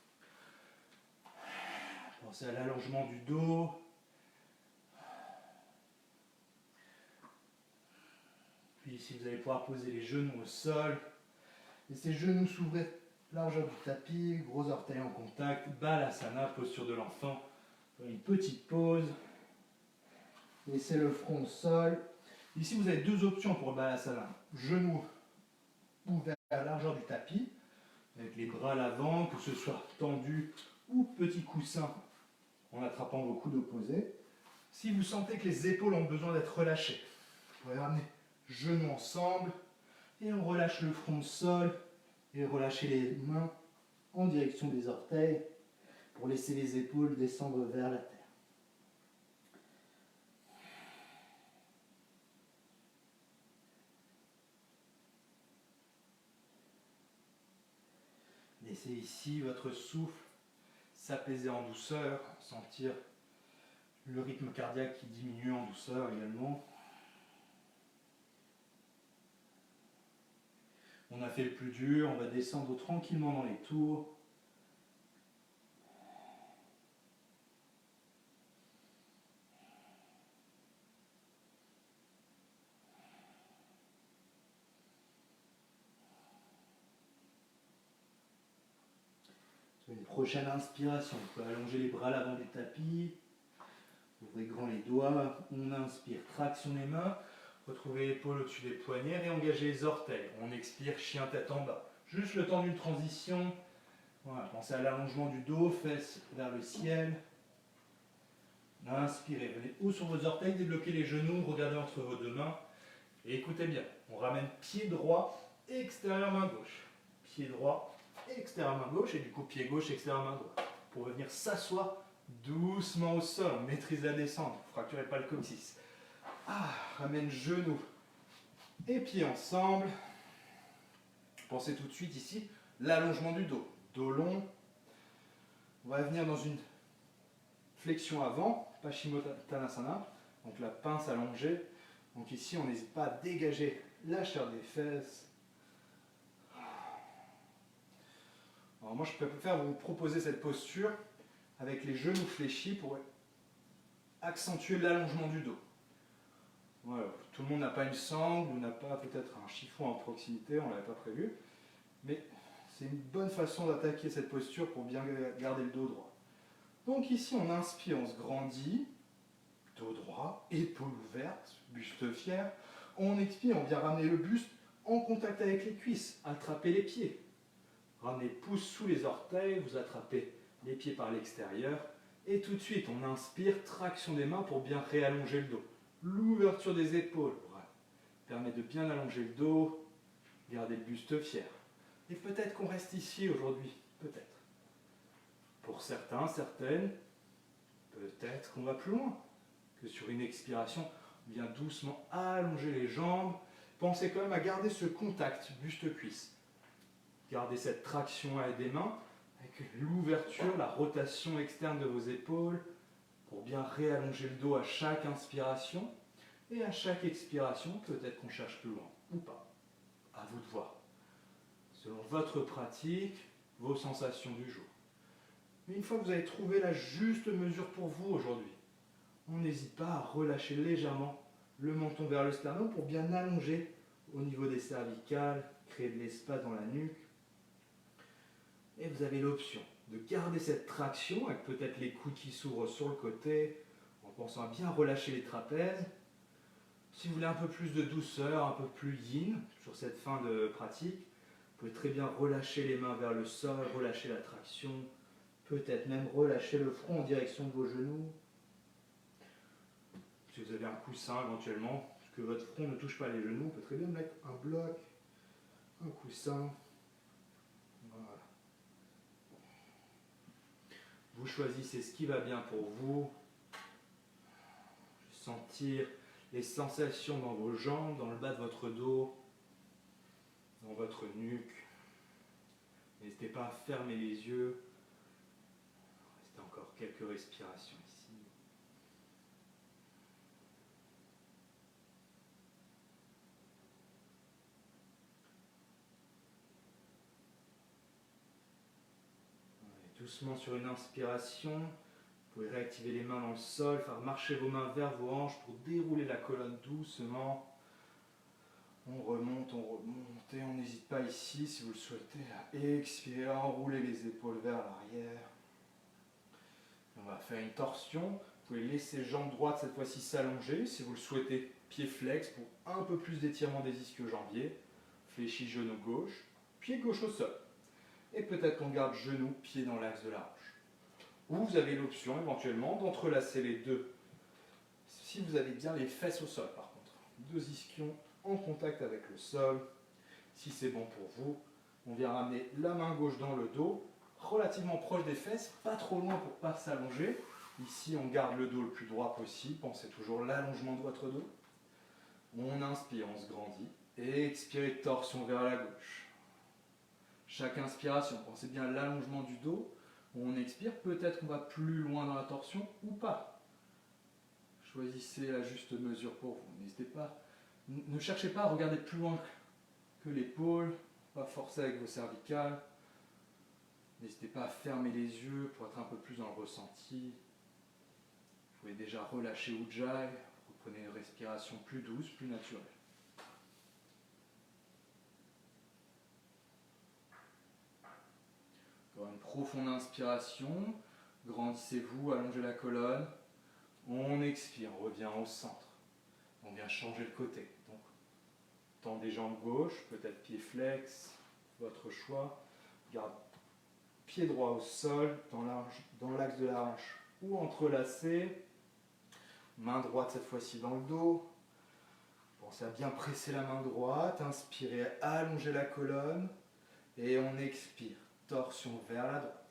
S2: Pensez à l'allongement du dos. Puis ici, vous allez pouvoir poser les genoux au sol. Laissez les genoux s'ouvrir largeur du tapis. Gros orteils en contact. Balasana, posture de l'enfant. Une petite pause. Laissez le front au sol. Ici, vous avez deux options pour le Balasana. Genoux ouverts à la largeur du tapis, avec les bras à l'avant, que ce soit tendu ou petit coussin, en attrapant vos coudes opposés. Si vous sentez que les épaules ont besoin d'être relâchées, vous pouvez ramener genoux ensemble, Et on relâche le front au sol et relâchez les mains en direction des orteils pour laisser les épaules descendre vers la terre. Laissez ici votre souffle s'apaiser en douceur, sentir le rythme cardiaque qui diminue en douceur également. On a fait le plus dur, on va descendre tranquillement dans les tours. Sur une prochaine inspiration, vous pouvez allonger les bras à l'avant du tapis, ouvrez grand les doigts, on inspire, traction les mains, retrouvez l'épaule au-dessus des poignets, réengagez les orteils, on expire, chien tête en bas. Juste le temps d'une transition, voilà, pensez à l'allongement du dos, fesses vers le ciel. Inspirez, venez haut sur vos orteils, débloquez les genoux, regardez entre vos deux mains. Et écoutez bien, on ramène pied droit, extérieur main gauche. Pied droit, extérieur main gauche, et du coup pied gauche, extérieur main droite. Pour venir s'asseoir doucement au sol, on maîtrise la descente, ne fracturez pas le coccyx. Ramène genoux et pieds ensemble. Pensez tout de suite ici, l'allongement du dos. Dos long, on va venir dans une flexion avant, Paschimottanasana, donc la pince allongée. Donc ici, on n'hésite pas à dégager la chair des fesses. Alors moi, je préfère vous proposer cette posture avec les genoux fléchis pour accentuer l'allongement du dos. Voilà. Tout le monde n'a pas une sangle ou n'a pas peut-être un chiffon à proximité, on ne l'avait pas prévu. Mais c'est une bonne façon d'attaquer cette posture pour bien garder le dos droit. Donc ici, on inspire, on se grandit, dos droit, épaules ouvertes, buste fier. On expire, on vient ramener le buste en contact avec les cuisses, attrapez les pieds. Ramenez pouce sous les orteils, vous attrapez les pieds par l'extérieur. Et tout de suite, on inspire, traction des mains pour bien réallonger le dos. L'ouverture des épaules permet de bien allonger le dos, garder le buste fier. Et peut-être qu'on reste ici aujourd'hui, peut-être. Pour certains, certaines, peut-être qu'on va plus loin. Que sur une expiration, on vient doucement allonger les jambes. Pensez quand même à garder ce contact buste-cuisse. Gardez cette traction avec des mains, avec l'ouverture, la rotation externe de vos épaules, pour bien réallonger le dos à chaque inspiration. Et à chaque expiration, peut-être qu'on cherche plus loin, ou pas. À vous de voir. Selon votre pratique, vos sensations du jour. Mais une fois que vous avez trouvé la juste mesure pour vous aujourd'hui, on n'hésite pas à relâcher légèrement le menton vers le sternum pour bien allonger au niveau des cervicales, créer de l'espace dans la nuque. Et vous avez l'option de garder cette traction avec peut-être les coudes qui s'ouvrent sur le côté, en pensant à bien relâcher les trapèzes. Si vous voulez un peu plus de douceur, un peu plus yin sur cette fin de pratique, vous pouvez très bien relâcher les mains vers le sol, relâcher la traction, peut-être même relâcher le front en direction de vos genoux. Si vous avez un coussin éventuellement, que votre front ne touche pas les genoux, on peut très bien mettre un bloc, un coussin. Voilà. Vous choisissez ce qui va bien pour vous. Sentir les sensations dans vos jambes, dans le bas de votre dos, dans votre nuque. N'hésitez pas à fermer les yeux. Restez encore quelques respirations ici. Doucement sur une inspiration, vous pouvez réactiver les mains dans le sol, faire marcher vos mains vers vos hanches pour dérouler la colonne doucement. On remonte et on n'hésite pas ici, si vous le souhaitez, à expirer, à enrouler les épaules vers l'arrière. On va faire une torsion. Vous pouvez laisser jambe droite cette fois-ci s'allonger, si vous le souhaitez, pied flex pour un peu plus d'étirement des ischio-jambiers. Fléchis genou gauche, pied gauche au sol. Et peut-être qu'on garde genou, pied dans l'axe de la hanche. Ou vous avez l'option éventuellement d'entrelacer les deux. Si vous avez bien les fesses au sol par contre. Deux ischions en contact avec le sol. Si c'est bon pour vous, on vient ramener la main gauche dans le dos, relativement proche des fesses, pas trop loin pour ne pas s'allonger. Ici, on garde le dos le plus droit possible, pensez toujours l'allongement de votre dos. On inspire, on se grandit, et expirez, torsion vers la gauche. Chaque inspiration, pensez bien à l'allongement du dos. On expire, peut-être qu'on va plus loin dans la torsion ou pas. Choisissez la juste mesure pour vous. N'hésitez pas, ne cherchez pas à regarder plus loin que l'épaule, pas forcer avec vos cervicales. N'hésitez pas à fermer les yeux pour être un peu plus dans le ressenti. Vous pouvez déjà relâcher Ujjayi, reprenez une respiration plus douce, plus naturelle. Encore une profonde inspiration, grandissez-vous, allongez la colonne. On expire, on revient au centre. On vient changer le côté. Donc, tendez jambes gauche, peut-être pied flex, votre choix. Garde pied droit au sol, dans l'axe de la hanche ou entrelacé. Main droite cette fois-ci dans le dos. Pensez à bien presser la main droite. Inspirez, allongez la colonne. Et on expire, torsion vers la droite.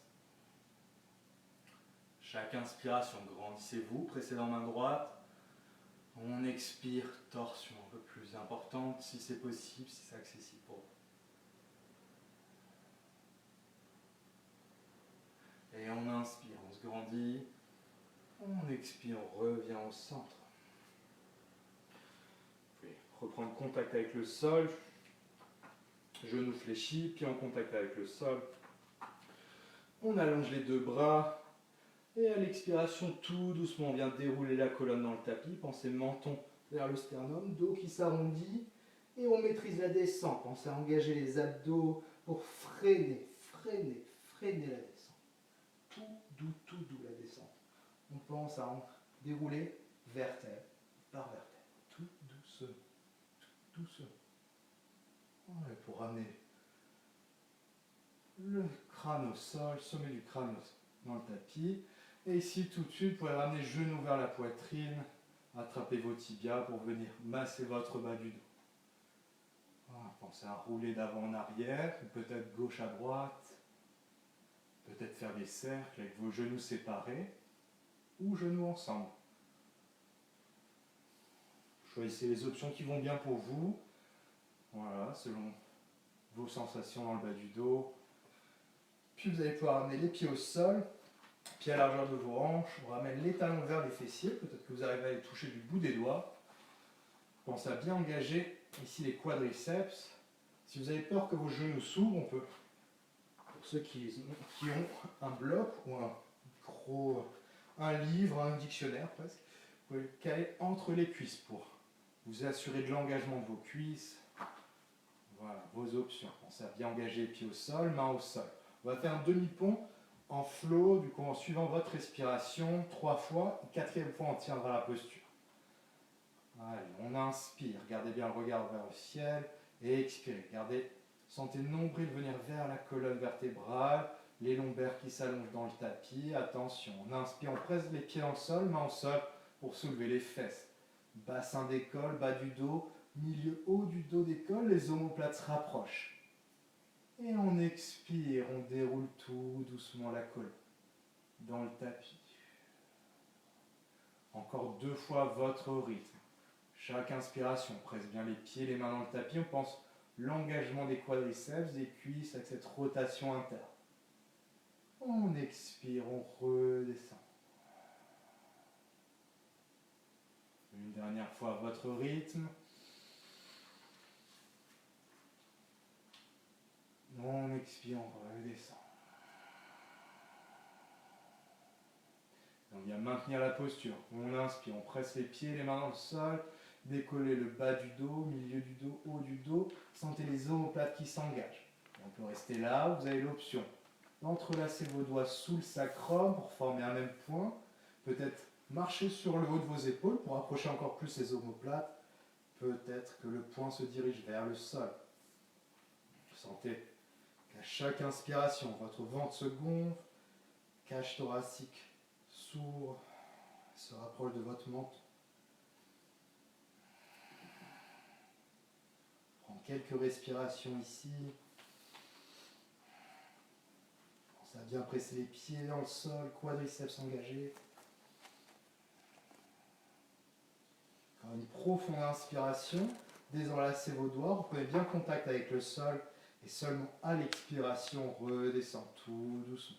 S2: Chaque inspiration, grandissez-vous, pressez la main droite. On expire, torsion un peu plus importante si c'est possible, si c'est accessible pour vous. Et on inspire, on se grandit. On expire, on revient au centre. Vous pouvez reprendre contact avec le sol. Genoux fléchis, pieds en contact avec le sol. On allonge les deux bras. Et à l'expiration, tout doucement, on vient dérouler la colonne dans le tapis. Pensez menton vers le sternum, dos qui s'arrondit. Et on maîtrise la descente. Pensez à engager les abdos pour freiner la descente. Tout doux la descente. On pense à dérouler vertèbre par vertèbre. Tout doucement. Ouais, pour ramener le crâne au sol, sommet du crâne dans le tapis. Et ici, tout de suite, vous pouvez ramener genoux vers la poitrine, attrapez vos tibias pour venir masser votre bas du dos. Voilà, pensez à rouler d'avant en arrière, ou peut-être gauche à droite, peut-être faire des cercles avec vos genoux séparés, ou genoux ensemble. Choisissez les options qui vont bien pour vous, voilà, selon vos sensations dans le bas du dos. Puis vous allez pouvoir ramener les pieds au sol, pieds à la largeur de vos hanches, on ramène les talons vers les fessiers, peut-être que vous arrivez à les toucher du bout des doigts. Pensez à bien engager ici les quadriceps. Si vous avez peur que vos genoux s'ouvrent, on peut, pour ceux qui ont un bloc ou un livre, un dictionnaire presque, vous pouvez le caler entre les cuisses pour vous assurer de l'engagement de vos cuisses. Voilà, vos options. Pensez à bien engager les pieds au sol, main au sol. On va faire un demi-pont en flow, du coup en suivant votre respiration, 3 fois, 4e fois on tiendra la posture. Allez, on inspire, gardez bien le regard vers le ciel, et expirez, sentez le nombril venir vers la colonne vertébrale, les lombaires qui s'allongent dans le tapis, attention, on inspire, on presse les pieds dans le sol, main au sol pour soulever les fesses. Bassin d'école, bas du dos, milieu haut du dos d'école, les omoplates se rapprochent. Et on expire, on déroule tout doucement la colonne dans le tapis. Encore 2 fois votre rythme. Chaque inspiration, on presse bien les pieds, les mains dans le tapis. On pense l'engagement des quadriceps, des cuisses avec cette rotation interne. On expire, on redescend. Une dernière fois à votre rythme. On expire, on redescend. On vient maintenir la posture. On inspire, on presse les pieds, les mains dans le sol, décoller le bas du dos, milieu du dos, haut du dos. Sentez les omoplates qui s'engagent. On peut rester là, vous avez l'option d'entrelacer vos doigts sous le sacrum pour former un même point. Peut-être marcher sur le haut de vos épaules pour approcher encore plus les omoplates. Peut-être que le point se dirige vers le sol. Sentez qu'à chaque inspiration, votre ventre se gonfle, cage thoracique s'ouvre, se rapproche de votre menton. Prends quelques respirations ici. Pensez à bien presser les pieds dans le sol, quadriceps engagés. Encore une profonde inspiration. Désenlacez vos doigts, reprenez bien contact avec le sol et seulement à l'expiration, redescend tout doucement.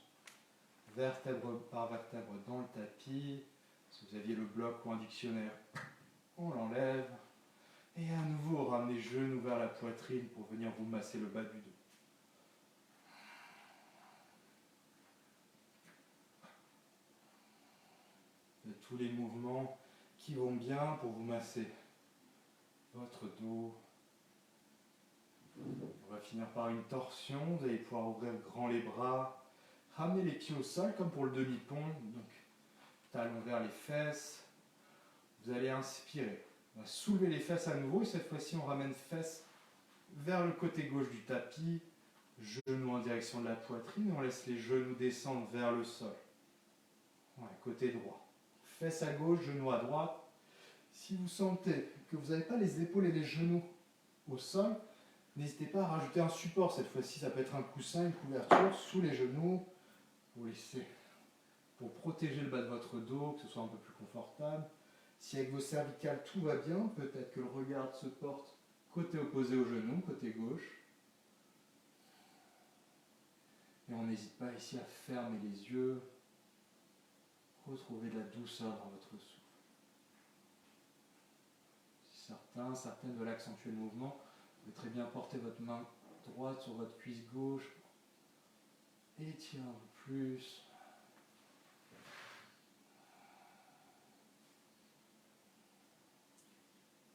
S2: Vertèbre par vertèbre dans le tapis. Si vous aviez le bloc ou un dictionnaire, on l'enlève. Et à nouveau, ramenez les genoux vers la poitrine pour venir vous masser le bas du dos. Faites tous les mouvements qui vont bien pour vous masser votre dos. On va finir par une torsion. Vous allez pouvoir ouvrir grand les bras. Ramenez les pieds au sol comme pour le demi-pont. Donc, talons vers les fesses. Vous allez inspirer. On va soulever les fesses à nouveau. Et cette fois-ci, on ramène fesses vers le côté gauche du tapis. Genoux en direction de la poitrine. Et on laisse les genoux descendre vers le sol. Ouais, côté droit. Fesses à gauche, genoux à droite. Si vous sentez que vous n'avez pas les épaules et les genoux au sol, n'hésitez pas à rajouter un support. Cette fois-ci, ça peut être un coussin, une couverture sous les genoux. Vous laissez pour protéger le bas de votre dos, que ce soit un peu plus confortable. Si avec vos cervicales tout va bien, peut-être que le regard se porte côté opposé au genou, côté gauche. Et on n'hésite pas ici à fermer les yeux. Retrouvez de la douceur dans votre souffle. Certaines veulent accentuer le mouvement. Vous pouvez très bien porter votre main droite sur votre cuisse gauche. Étirez un peu plus.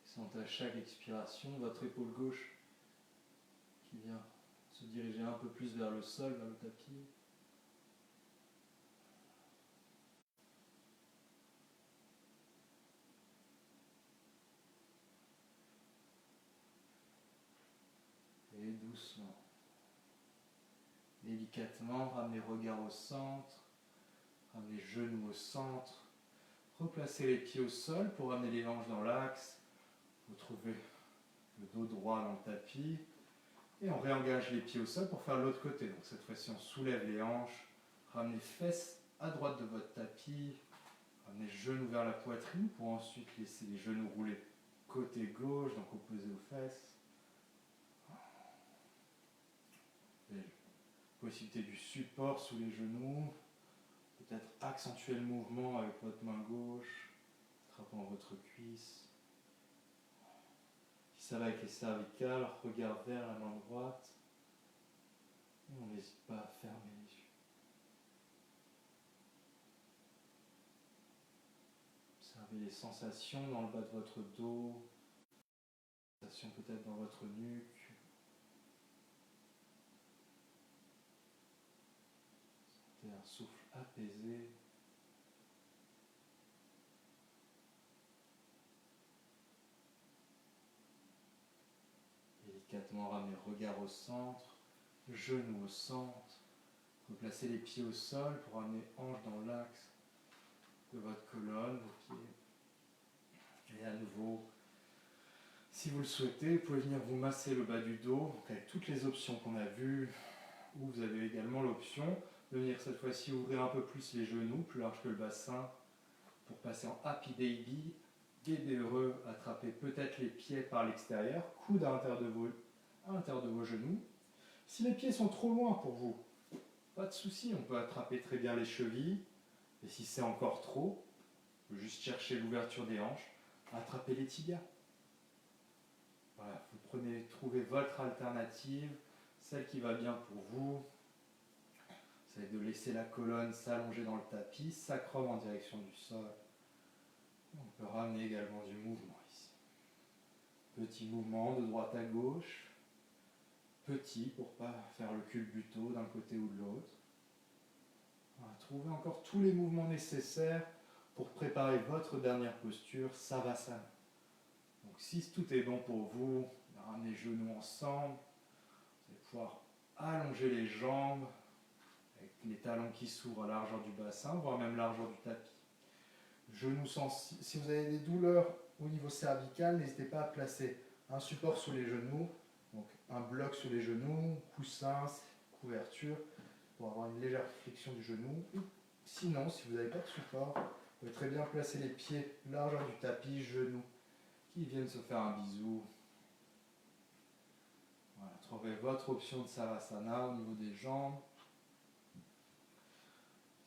S2: Sentez à chaque expiration votre épaule gauche qui vient se diriger un peu plus vers le sol, vers le tapis. Et doucement, délicatement, ramenez le regard au centre, ramenez les genoux au centre, replacez les pieds au sol pour ramener les hanches dans l'axe. Retrouvez le dos droit dans le tapis et on réengage les pieds au sol pour faire l'autre côté. Donc cette fois-ci on soulève les hanches, ramenez les fesses à droite de votre tapis, ramenez les genoux vers la poitrine pour ensuite laisser les genoux rouler côté gauche, donc opposé aux fesses. Possibilité du support sous les genoux, peut-être accentuer le mouvement avec votre main gauche, attrapant votre cuisse. Si ça va avec les cervicales, regard vers la main droite. Et on n'hésite pas à fermer les yeux. Observez les sensations dans le bas de votre dos, les sensations peut-être dans votre nuque. Un souffle apaisé. Délicatement ramenez le regard au centre, genou au centre. Replacez les pieds au sol pour ramener hanche dans l'axe de votre colonne, vos pieds. Et à nouveau, si vous le souhaitez, vous pouvez venir vous masser le bas du dos avec toutes les options qu'on a vues. Ou vous avez également l'option de venir cette fois-ci ouvrir un peu plus les genoux, plus large que le bassin, pour passer en Happy Baby, guédé heureux, attraper peut-être les pieds par l'extérieur, coude à l'intérieur de vos genoux. Si les pieds sont trop loin pour vous, pas de souci, on peut attraper très bien les chevilles, et si c'est encore trop, on peut juste chercher l'ouverture des hanches, attraper les tibias. Voilà, trouvez votre alternative, celle qui va bien pour vous. C'est de laisser la colonne s'allonger dans le tapis, sacrum en direction du sol. On peut ramener également du mouvement ici. Petit mouvement de droite à gauche. Petit pour ne pas faire le culbuto d'un côté ou de l'autre. On va trouver encore tous les mouvements nécessaires pour préparer votre dernière posture, Savasana. Donc si tout est bon pour vous, ramenez les genoux ensemble. Vous allez pouvoir allonger les jambes, avec les talons qui s'ouvrent à la largeur du bassin, voire même largeur du tapis. Genoux sensibles. Si vous avez des douleurs au niveau cervical, n'hésitez pas à placer un support sous les genoux un bloc sur les genoux, coussin, couverture, pour avoir une légère flexion du genou. Sinon, si vous n'avez pas de support, vous pouvez très bien placer les pieds largeur du tapis, genoux, qui viennent se faire un bisou. Voilà, trouvez votre option de Savasana au niveau des jambes.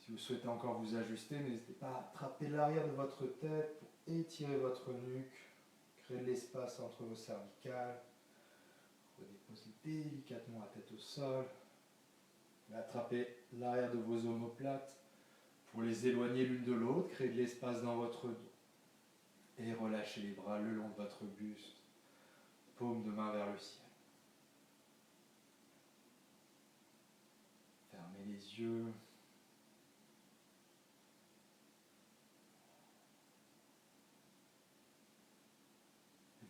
S2: Si vous souhaitez encore vous ajuster, n'hésitez pas à attraper l'arrière de votre tête pour étirer votre nuque, créer de l'espace entre vos cervicales. Redéposez délicatement la tête au sol. Attrapez l'arrière de vos omoplates pour les éloigner l'une de l'autre, créer de l'espace dans votre dos. Et relâchez les bras le long de votre buste, paume de main vers le ciel. Fermez les yeux.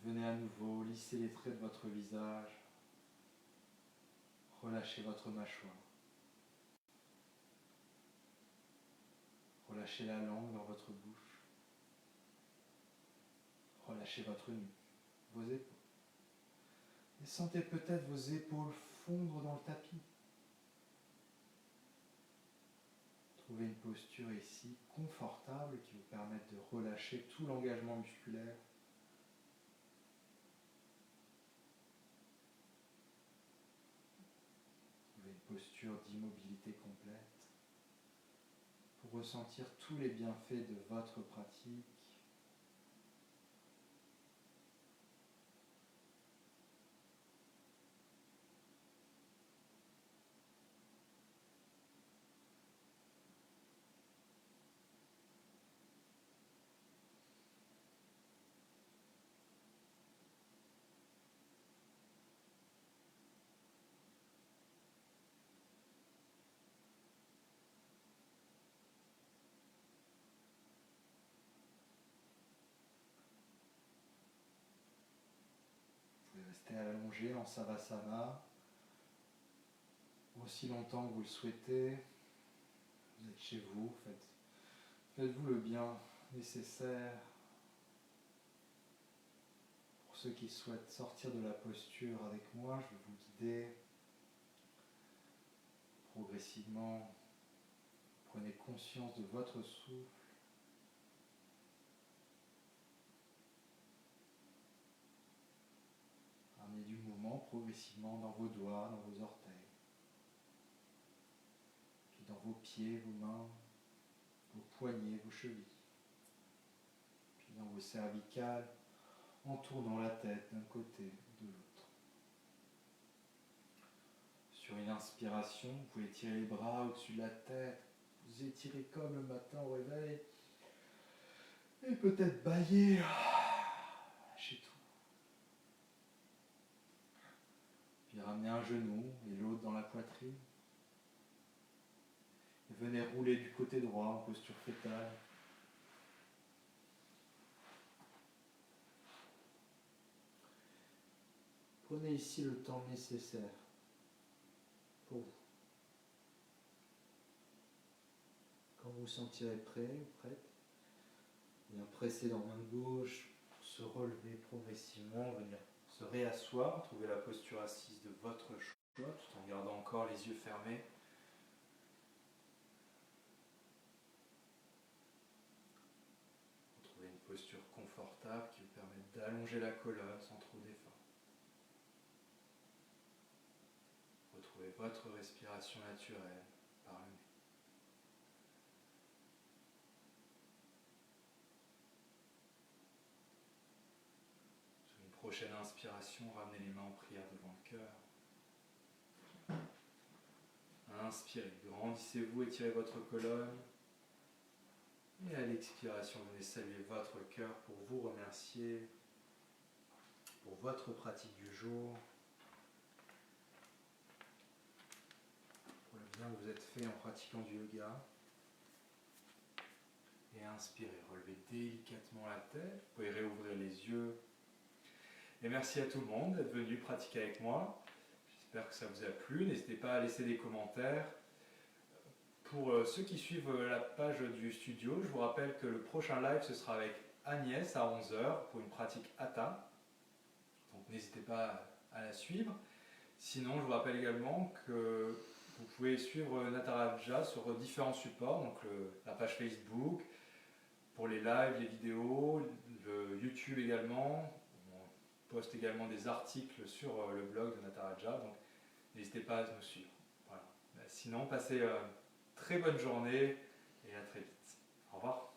S2: Venez à nouveau lisser les traits de votre visage. Relâchez votre mâchoire. Relâchez la langue dans votre bouche. Relâchez votre nuque, vos épaules. Et sentez peut-être vos épaules fondre dans le tapis. Trouvez une posture ici confortable qui vous permette de relâcher tout l'engagement musculaire. Trouvez une posture d'immobilité complète pour ressentir tous les bienfaits de votre pratique. Restez allongé en Savasana aussi longtemps que vous le souhaitez. Vous êtes chez vous, faites-vous le bien nécessaire. Pour ceux qui souhaitent sortir de la posture avec moi, je vais vous guider progressivement. Prenez conscience de votre souffle. Ramenez du mouvement progressivement dans vos doigts, dans vos orteils, puis dans vos pieds, vos mains, vos poignets, vos chevilles, puis dans vos cervicales, en tournant la tête d'un côté ou de l'autre. Sur une inspiration, vous pouvez tirer les bras au-dessus de la tête, vous étirez comme le matin au réveil, et peut-être bâiller, lâchez tout. Puis ramenez un genou et l'autre dans la poitrine. Et venez rouler du côté droit en posture fétale. Prenez ici le temps nécessaire pour vous. Quand vous vous sentirez prêt ou prête, bien presser dans main gauche, se relever progressivement, venir se réasseoir, trouver la posture assise de votre choix, tout en gardant encore les yeux fermés. Retrouvez une posture confortable qui vous permet d'allonger la colonne sans trop d'effort. Retrouvez votre respiration naturelle par le nez. Sur une prochaine inspiration, ramenez les mains en prière devant le cœur. Inspirez, grandissez-vous, étirez votre colonne. Et à l'expiration, venez saluer votre cœur pour vous remercier pour votre pratique du jour, pour le bien que vous êtes fait en pratiquant du yoga. Et inspirez, relevez délicatement la tête, vous pouvez réouvrir les yeux. Et merci à tout le monde d'être venu pratiquer avec moi. J'espère que ça vous a plu. N'hésitez pas à laisser des commentaires. Pour ceux qui suivent la page du studio, je vous rappelle que le prochain live, ce sera avec Agnès à 11 h pour une pratique Hatha. Donc n'hésitez pas à la suivre.
S1: Sinon, je vous rappelle également que vous pouvez suivre Nataraja sur différents supports, donc la page Facebook, pour les lives, les vidéos, le YouTube également. On poste également des articles sur le blog de Nataraja, donc n'hésitez pas à nous suivre. Voilà. Sinon, passez une très bonne journée et à très vite. Au revoir.